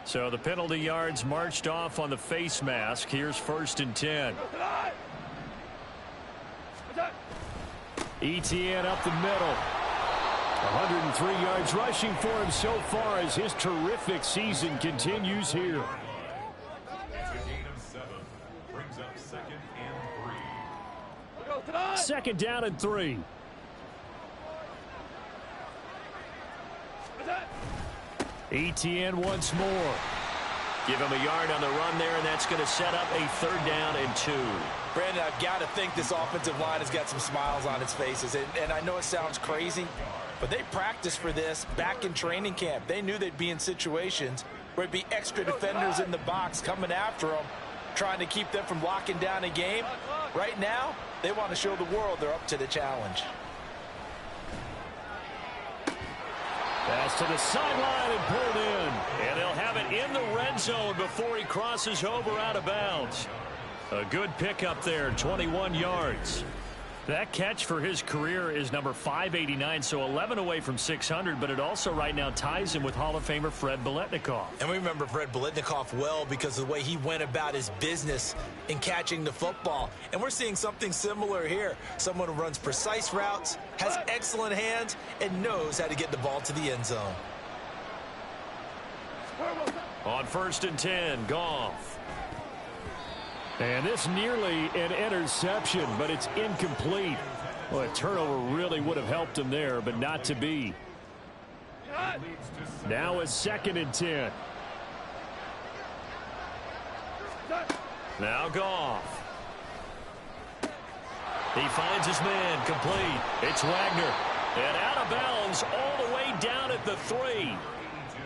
B: So the penalty yards marched off on the face mask. Here's 1st and 10. ETN up the middle. 103 yards rushing for him so far as his terrific season continues here. Second down and 3. ETN once more. Give him a yard on the run there, and that's going to set up a 3rd down and 2.
C: Brandon, I've got to think this offensive line has got some smiles on its faces. And I know it sounds crazy, but they practiced for this back in training camp. They knew they'd be in situations where it'd be extra defenders in the box coming after them, trying to keep them from locking down a game. Right now, they want to show the world they're up to the challenge.
B: Pass to the sideline and pulled in. And they'll have it in the red zone before he crosses over out of bounds. A good pickup there, 21 yards. That catch for his career is number 589, so 11 away from 600, but it also right now ties him with Hall of Famer Fred Biletnikoff.
C: And we remember Fred Biletnikoff well because of the way he went about his business in catching the football. And we're seeing something similar here. Someone who runs precise routes, has excellent hands, and knows how to get the ball to the end zone.
B: On 1st and 10, Goff. And this nearly an interception, but it's incomplete. Well, a turnover really would have helped him there, but not to be. Now a 2nd and 10. Now Goff. He finds his man, complete. It's Wagner. And out of bounds all the way down at the 3.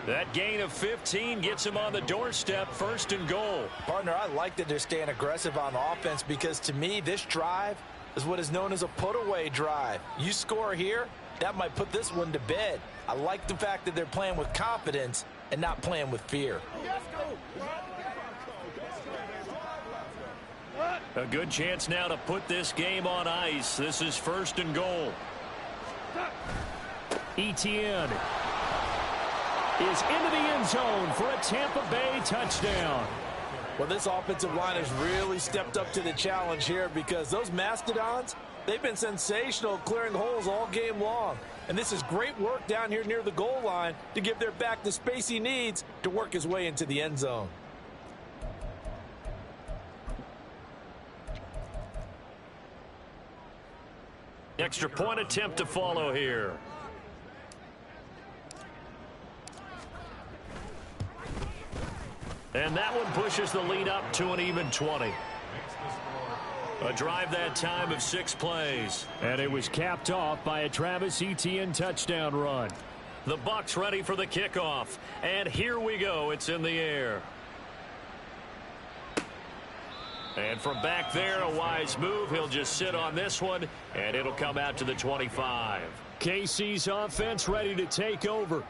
B: That gain of 15 gets him on the doorstep, 1st and goal.
D: Partner, I like that they're staying aggressive on offense because to me, this drive is what is known as a put-away drive. You score here, that might put this one to bed. I like the fact that they're playing with confidence and not playing with fear.
B: A good chance now to put this game on ice. This is 1st and goal. Etienne is into the end zone for a Tampa Bay touchdown.
D: Well, this offensive line has really stepped up to the challenge here because those Mastodons, they've been sensational clearing holes all game long. And this is great work down here near the goal line to give their back the space he needs to work his way into the end zone.
B: Extra point attempt to follow here. And that one pushes the lead up to an even 20. A drive that time of 6 plays. And it was capped off by a Travis Etienne touchdown run. The Bucs ready for the kickoff. And here we go. It's in the air. And from back there, a wise move. He'll just sit on this one, and it'll come out to the 25. KC's offense ready to take over.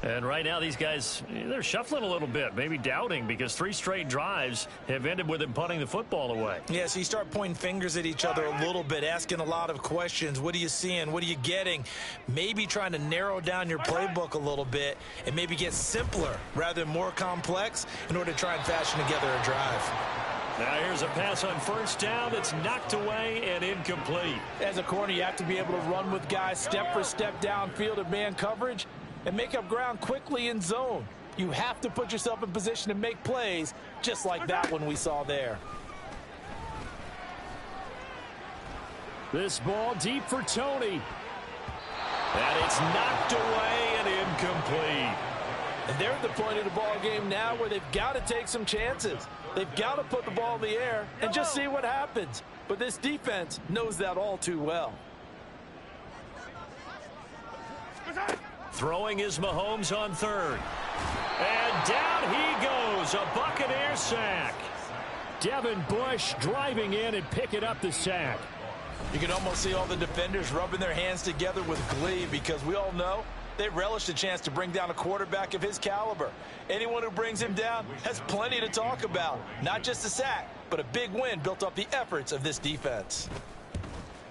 B: And right now, these guys, they're shuffling a little bit, maybe doubting, because 3 straight drives have ended with them punting the football away.
C: Yeah, so you start pointing fingers at each other a little bit, asking a lot of questions. What are you seeing? What are you getting? Maybe trying to narrow down your playbook a little bit and maybe get simpler rather than more complex in order to try and fashion together a drive.
B: Now here's a pass on 1st down that's knocked away and incomplete.
D: As a corner, you have to be able to run with guys step for step downfield of man coverage and make up ground quickly in zone. You have to put yourself in position to make plays just like that one we saw there.
B: This ball deep for Tony. And it's knocked away and incomplete.
D: And they're at the point of the ball game now where they've got to take some chances. They've got to put the ball in the air and just see what happens. But this defense knows that all too well.
B: Throwing is Mahomes on 3rd. And down he goes. A Buccaneer sack. Devin Bush driving in and picking up the sack.
D: You can almost see all the defenders rubbing their hands together with glee because we all know they relish the chance to bring down a quarterback of his caliber. Anyone who brings him down has plenty to talk about. Not just a sack, but a big win built off the efforts of this defense.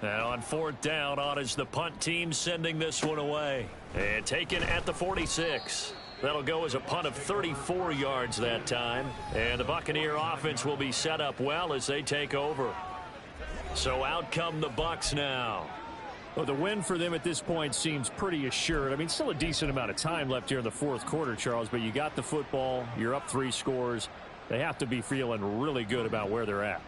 B: And on 4th down, on is the punt team sending this one away. And taken at the 46. That'll go as a punt of 34 yards that time. And the Buccaneer offense will be set up well as they take over. So out come the Bucs now.
F: Well, the win for them at this point seems pretty assured. I mean, still a decent amount of time left here in the 4th quarter, Charles, but you got the football. You're up 3 scores. They have to be feeling really good about where they're at.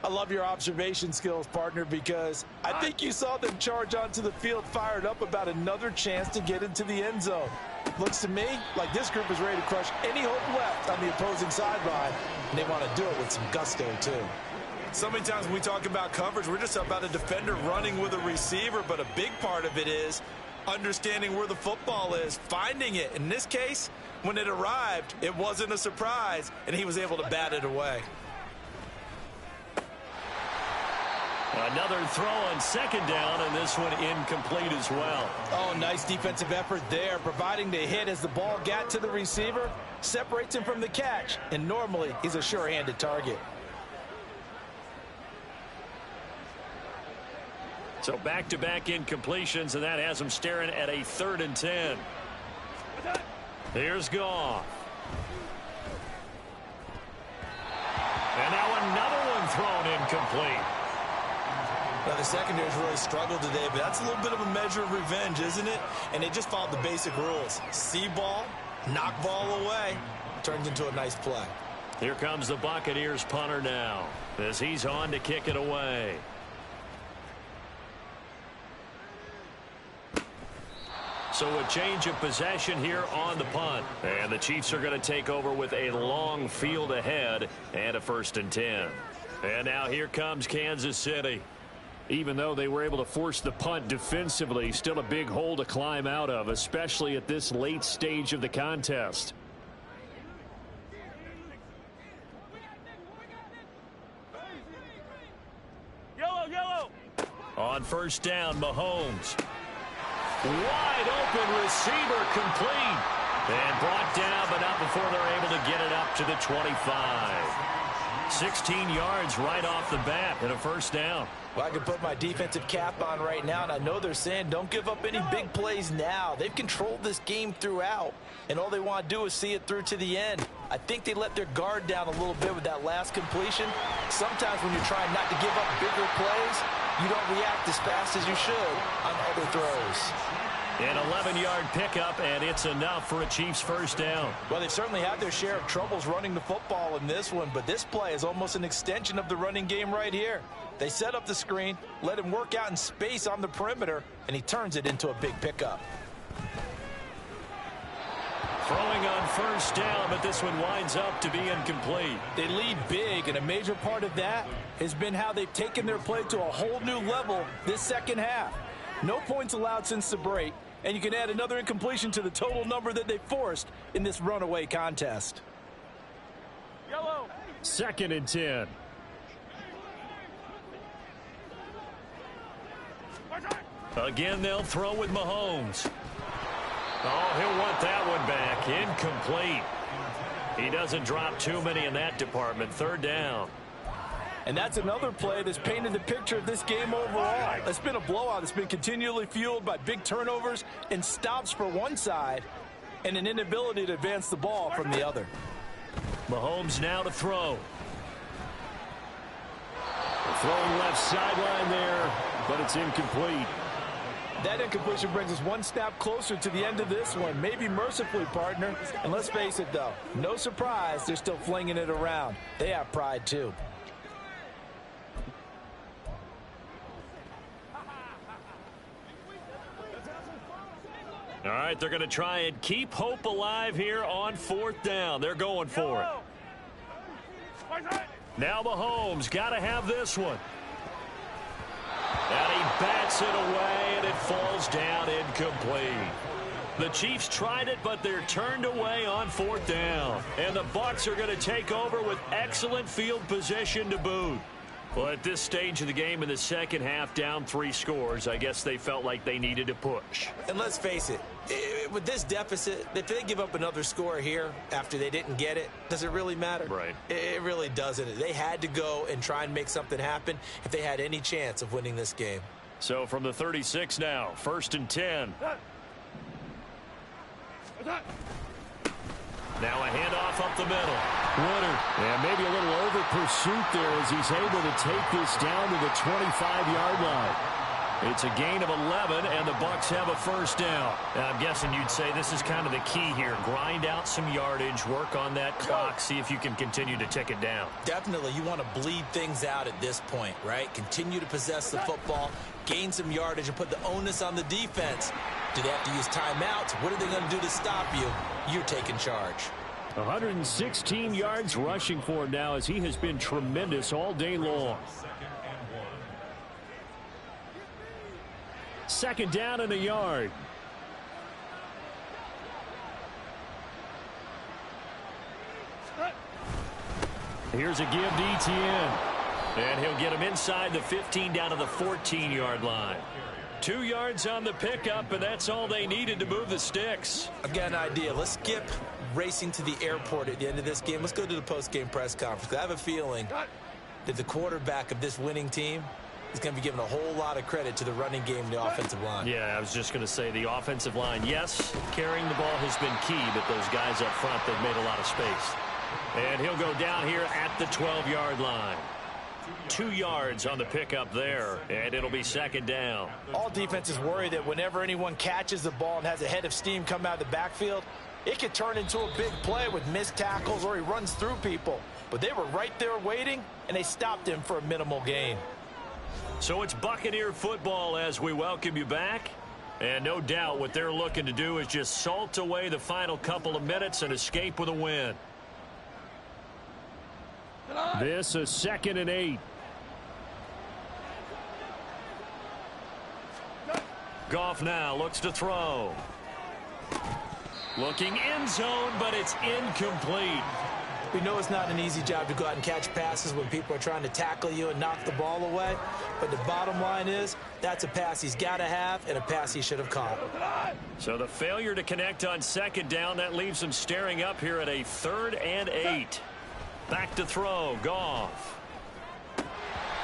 D: I love your observation skills, partner, because I think you saw them charge onto the field fired up about another chance to get into the end zone. Looks to me like this group is ready to crush any hope left on the opposing sideline, and they want to do it with some gusto, too.
C: So many times when we talk about coverage, we're just about a defender running with a receiver, but a big part of it is understanding where the football is, finding it. In this case, when it arrived, it wasn't a surprise, and he was able to bat it away.
B: Another throw on 2nd down, and this one incomplete as well.
D: Oh, nice defensive effort there, providing the hit as the ball got to the receiver, separates him from the catch, and normally he's a sure-handed target.
B: So back-to-back incompletions, and that has them staring at a 3rd and 10. Here's Goff. And now another one thrown incomplete.
C: Now, the secondary's really struggled today, but that's a little bit of a measure of revenge, isn't it? And they just followed the basic rules. See ball, knock ball away. Turns into a nice play.
B: Here comes the Buccaneers punter now, as he's on to kick it away. So a change of possession here on the punt. And the Chiefs are going to take over with a long field ahead and a 1st and 10. And now here comes Kansas City.
F: Even though they were able to force the punt defensively, still a big hole to climb out of, especially at this late stage of the contest.
E: Yellow.
B: On 1st down, Mahomes. Wide open receiver, complete. And brought down, but not before they're able to get it up to the 25. 16 yards right off the bat and a 1st down.
D: Well, I can put my defensive cap on right now, and I know they're saying don't give up any big plays now. They've controlled this game throughout, and all they want to do is see it through to the end. I think they let their guard down a little bit with that last completion. Sometimes when you're trying not to give up bigger plays, you don't react as fast as you should on other throws.
B: An 11-yard pickup, and it's enough for a Chiefs 1st down.
D: Well, they've certainly had their share of troubles running the football in this one, but this play is almost an extension of the running game right here. They set up the screen, let him work out in space on the perimeter, and he turns it into a big pickup.
B: Throwing on 1st down, but this one winds up to be incomplete.
D: They lead big, and a major part of that has been how they've taken their play to a whole new level this second half. No points allowed since the break, and you can add another incompletion to the total number that they forced in this runaway contest.
E: Yellow.
F: 2nd and 10.
B: Again, they'll throw with Mahomes. Oh, he'll want that one back. Incomplete. He doesn't drop too many in that department. 3rd down.
D: And that's another play that's painted the picture of this game overall. It's been a blowout. It's been continually fueled by big turnovers and stops for one side and an inability to advance the ball from the other.
B: Mahomes now to throw.
F: Throwing left sideline there, but it's incomplete.
D: That incompletion brings us one step closer to the end of this one. Maybe mercifully, partner. And let's face it, though, no surprise, they're still flinging it around. They have pride, too.
B: All right, they're going to try and keep hope alive here on 4th down. They're going for it. Now Mahomes got to have this one. And he bats it away, and it falls down incomplete. The Chiefs tried it, but they're turned away on 4th down. And the Bucs are going to take over with excellent field position to boot. Well, at this stage of the game in the second half, down 3 scores, I guess they felt like they needed to push.
C: And let's face it, with this deficit, if they give up another score here after they didn't get it, does it really matter?
B: Right.
C: It really doesn't. They had to go and try and make something happen if they had any chance of winning this game.
B: So from the 36 now, 1st and 10. Now a handoff up the middle.
F: Winner. And maybe a little over pursuit there as he's able to take this down to the 25-yard line. It's a gain of 11, and the Bucs have a 1st down.
B: Now, I'm guessing you'd say this is kind of the key here. Grind out some yardage, work on that clock, see if you can continue to tick it down.
C: Definitely, you want to bleed things out at this point, right? Continue to possess the football, gain some yardage, and put the onus on the defense. Do they have to use timeouts? What are they going to do to stop you? You're taking charge.
F: 116 yards rushing for him now as he has been tremendous all day long. 2nd down and a yard. Here's a give to Etienne.
B: And he'll get him inside the 15 down to the 14-yard line. 2 yards on the pickup, and that's all they needed to move the sticks.
C: I've got an idea. Let's skip racing to the airport at the end of this game. Let's go to the post-game press conference. I have a feeling that the quarterback of this winning team is going to be given a whole lot of credit to the running game and the offensive line.
B: Yeah, I was just going to say the offensive line, yes, carrying the ball has been key, but those guys up front, they've made a lot of space. And he'll go down here at the 12-yard line. 2 yards on the pickup there, and it'll be second down.
D: All defenses worry that whenever anyone catches the ball and has a head of steam come out of the backfield, it could turn into a big play with missed tackles or he runs through people. But they were right there waiting, and they stopped him for a minimal gain.
B: So it's Buccaneer football as we welcome you back. And no doubt what they're looking to do is just salt away the final couple of minutes and escape with a win.
F: This is 2nd and 8.
B: Goff now looks to throw. Looking end zone, but it's incomplete.
C: We know it's not an easy job to go out and catch passes when people are trying to tackle you and knock the ball away. But the bottom line is that's a pass he's got to have and a pass he should have caught.
B: So the failure to connect on second down, that leaves him staring up here at a 3rd and 8. Back to throw, Goff.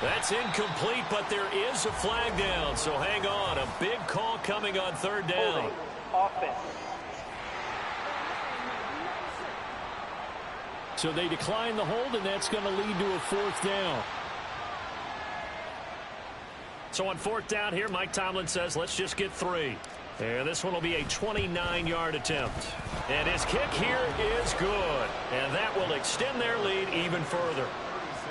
B: That's incomplete, but there is a flag down, so hang on. A big call coming on 3rd down.
E: Offense.
F: So they decline the hold, and that's going to lead to a 4th down.
B: So on 4th down here, Mike Tomlin says, let's just get 3. And this one will be a 29-yard attempt. And his kick here is good. And that will extend their lead even further.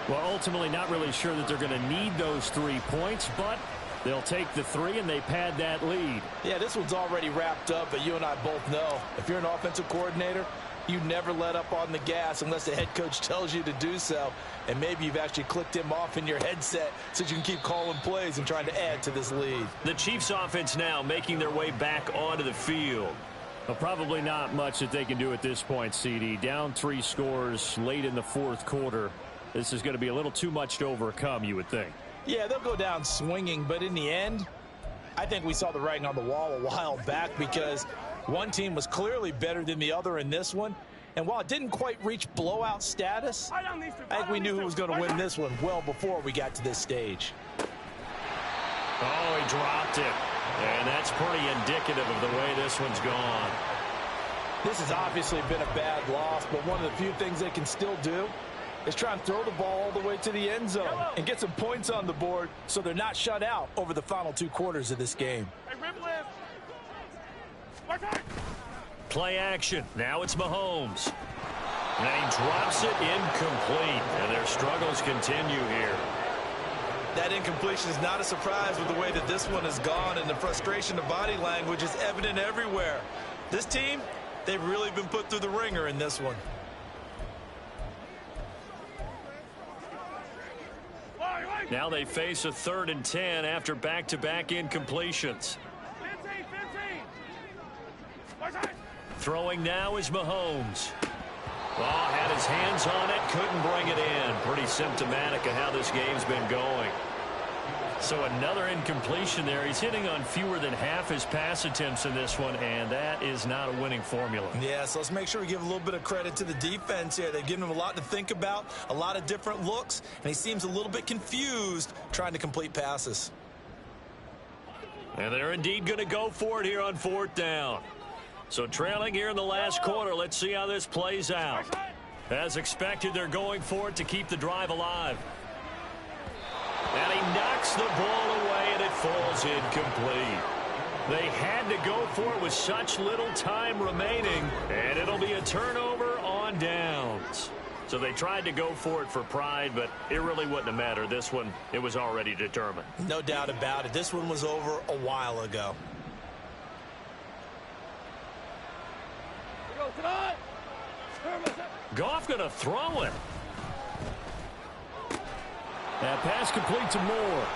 F: Well, ultimately not really sure that they're going to need those 3 points, but they'll take the 3 and they pad that lead.
D: Yeah, this one's already wrapped up, but you and I both know if you're an offensive coordinator, you never let up on the gas unless the head coach tells you to do so. And maybe you've actually clicked him off in your headset so you can keep calling plays and trying to add to this lead.
B: The Chiefs offense now making their way back onto the field.
F: Well, probably not much that they can do at this point, CD. Down 3 scores late in the 4th quarter. This is going to be a little too much to overcome, you would think.
D: Yeah, they'll go down swinging, but in the end, I think we saw the writing on the wall a while back because one team was clearly better than the other in this one. And while it didn't quite reach blowout status, I think we knew who was going to win this one well before we got to this stage.
B: Oh, he dropped it. And that's pretty indicative of the way this one's gone.
D: This has obviously been a bad loss, but one of the few things they can still do is try and throw the ball all the way to the end zone and get some points on the board so they're not shut out over the final 2 quarters of this game.
B: Play action. Now it's Mahomes. And he drops it incomplete. And their struggles continue here.
C: That incompletion is not a surprise with the way that this one has gone, and the frustration, the body language is evident everywhere. This team, they've really been put through the ringer in this one.
B: Now they face a 3rd and 10 after back-to-back incompletions.
E: 15.
B: Throwing now is Mahomes. Oh, had his hands on it, couldn't bring it in. Pretty symptomatic of how this game's been going. So another incompletion there. He's hitting on fewer than half his pass attempts in this one, and that is not a winning formula.
C: Yeah, so let's make sure we give a little bit of credit to the defense here. They've given him a lot to think about, a lot of different looks, and he seems a little bit confused trying to complete passes.
B: And they're indeed going to go for it here on 4th down. So trailing here in the last quarter, let's see how this plays out. As expected, they're going for it to keep the drive alive. And he knocks the ball away, and it falls incomplete. They had to go for it with such little time remaining, and it'll be a turnover on downs. So they tried to go for it for pride, but it really wouldn't have mattered. This one, it was already determined.
C: No doubt about it. This one was over a while ago.
B: Goff going to throw it.
F: That pass complete to Moore.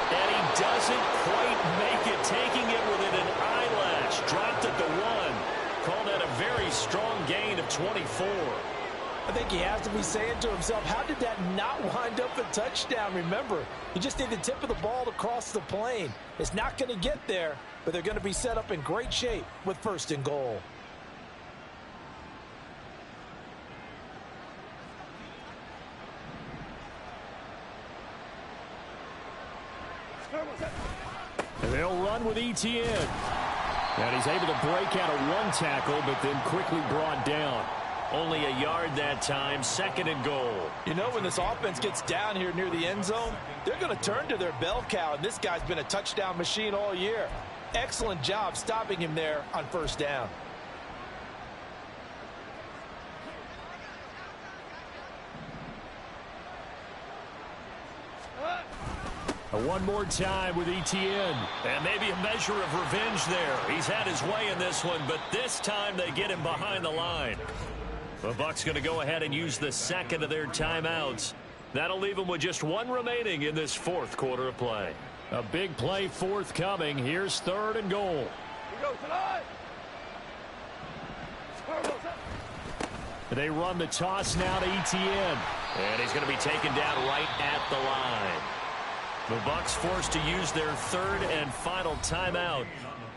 B: And he doesn't quite make it, taking it within an eyelash. Dropped at the 1. Called that a very strong gain of 24.
D: I think he has to be saying to himself, how did that not wind up a touchdown? Remember, you just need the tip of the ball to cross the plane. It's not going to get there, but they're going to be set up in great shape with 1st and goal.
F: And they'll run with ETN. And he's able to break out of one tackle, but then quickly brought down.
B: Only a yard that time, 2nd and goal.
D: You know, when this offense gets down here near the end zone, they're going to turn to their bell cow, and this guy's been a touchdown machine all year. Excellent job stopping him there on 1st down.
F: One more time with ETN.
B: And maybe a measure of revenge there. He's had his way in this one, but this time they get him behind the line. The Bucs going to go ahead and use the 2nd of their timeouts. That'll leave them with just 1 remaining in this 4th quarter of play.
F: A big play forthcoming. Here's 3rd and goal. They run the toss now to ETN.
B: And he's going to be taken down right at the line. The Bucs forced to use their 3rd and final timeout.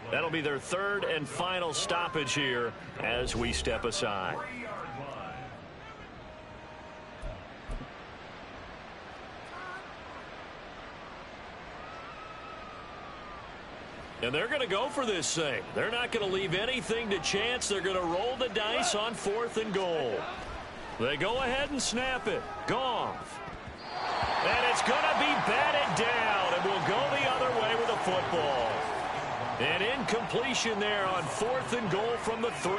B: That'll be their 3rd and final stoppage here as we step aside. And they're going to go for this thing. They're not going to leave anything to chance. They're going to roll the dice on 4th and goal. They go ahead and snap it. Goff. And it's going to be batted down, and we'll go the other way with the football. An incompletion there on 4th and goal from the 3.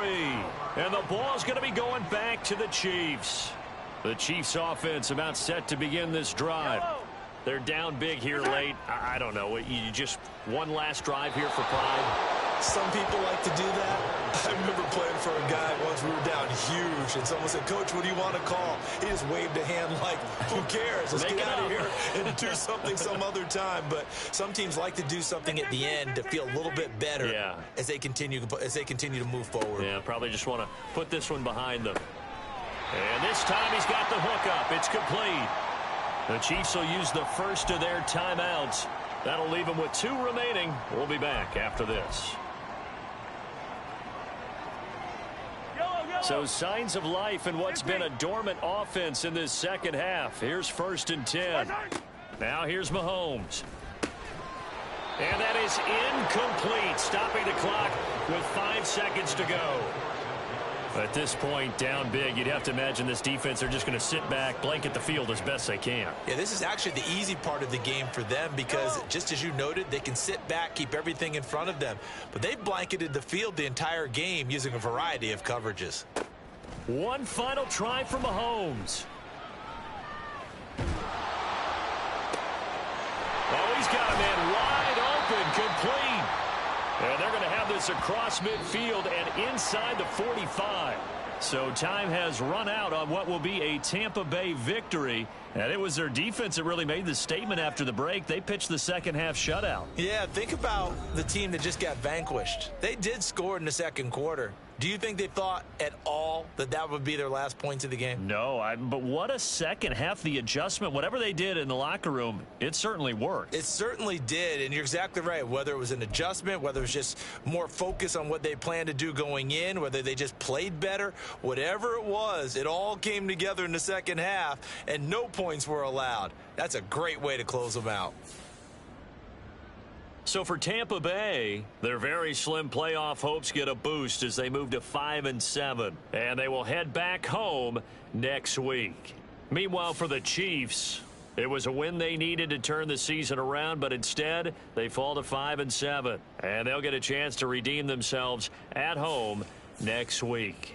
B: And the ball's going to be going back to the Chiefs. The Chiefs offense about set to begin this drive. They're down big here late. I don't know. You just one last drive here for pride.
C: Some people like to do that. I remember playing for a guy once. We were down huge, and someone said, "Coach, what do you want to call?" He just waved a hand like, "Who cares? Let's get out of here and do something some other time." But some teams like to do something at the end to feel a little bit better as they continue to move forward.
B: Yeah, probably just want to put this one behind them. And this time he's got the hook up. It's complete. The Chiefs will use the 1st of their timeouts. That'll leave them with 2 remaining. We'll be back after this. So signs of life in what's been a dormant offense in this 2nd half. Here's 1st and 10. Now here's Mahomes. And that is incomplete, stopping the clock with 5 seconds to go. At this point, down big, you'd have to imagine this defense are just going to sit back, blanket the field as best they can.
C: Yeah, this is actually the easy part of the game for them because, just as you noted, they can sit back, keep everything in front of them. But they've blanketed the field the entire game using a variety of coverages.
B: One final try for Mahomes. Oh, he's got a man wide open, complete. And they're going to have this across midfield and inside the 45. So time has run out on what will be a Tampa Bay victory. And it was their defense that really made the statement after the break. They pitched the 2nd half shutout.
C: Yeah, think about the team that just got vanquished. They did score in the 2nd quarter. Do you think they thought at all that that would be their last points of the game?
B: No, but what a 2nd half. The adjustment, whatever they did in the locker room, it certainly worked.
C: It certainly did, and you're exactly right. Whether it was an adjustment, whether it was just more focus on what they planned to do going in, whether they just played better, whatever it was, it all came together in the 2nd half, and no points were allowed. That's a great way to close them out.
B: So for Tampa Bay, their very slim playoff hopes get a boost as they move to 5-7. And they will head back home next week. Meanwhile, for the Chiefs, it was a win they needed to turn the season around, but instead they fall to 5-7. And they'll get a chance to redeem themselves at home next week.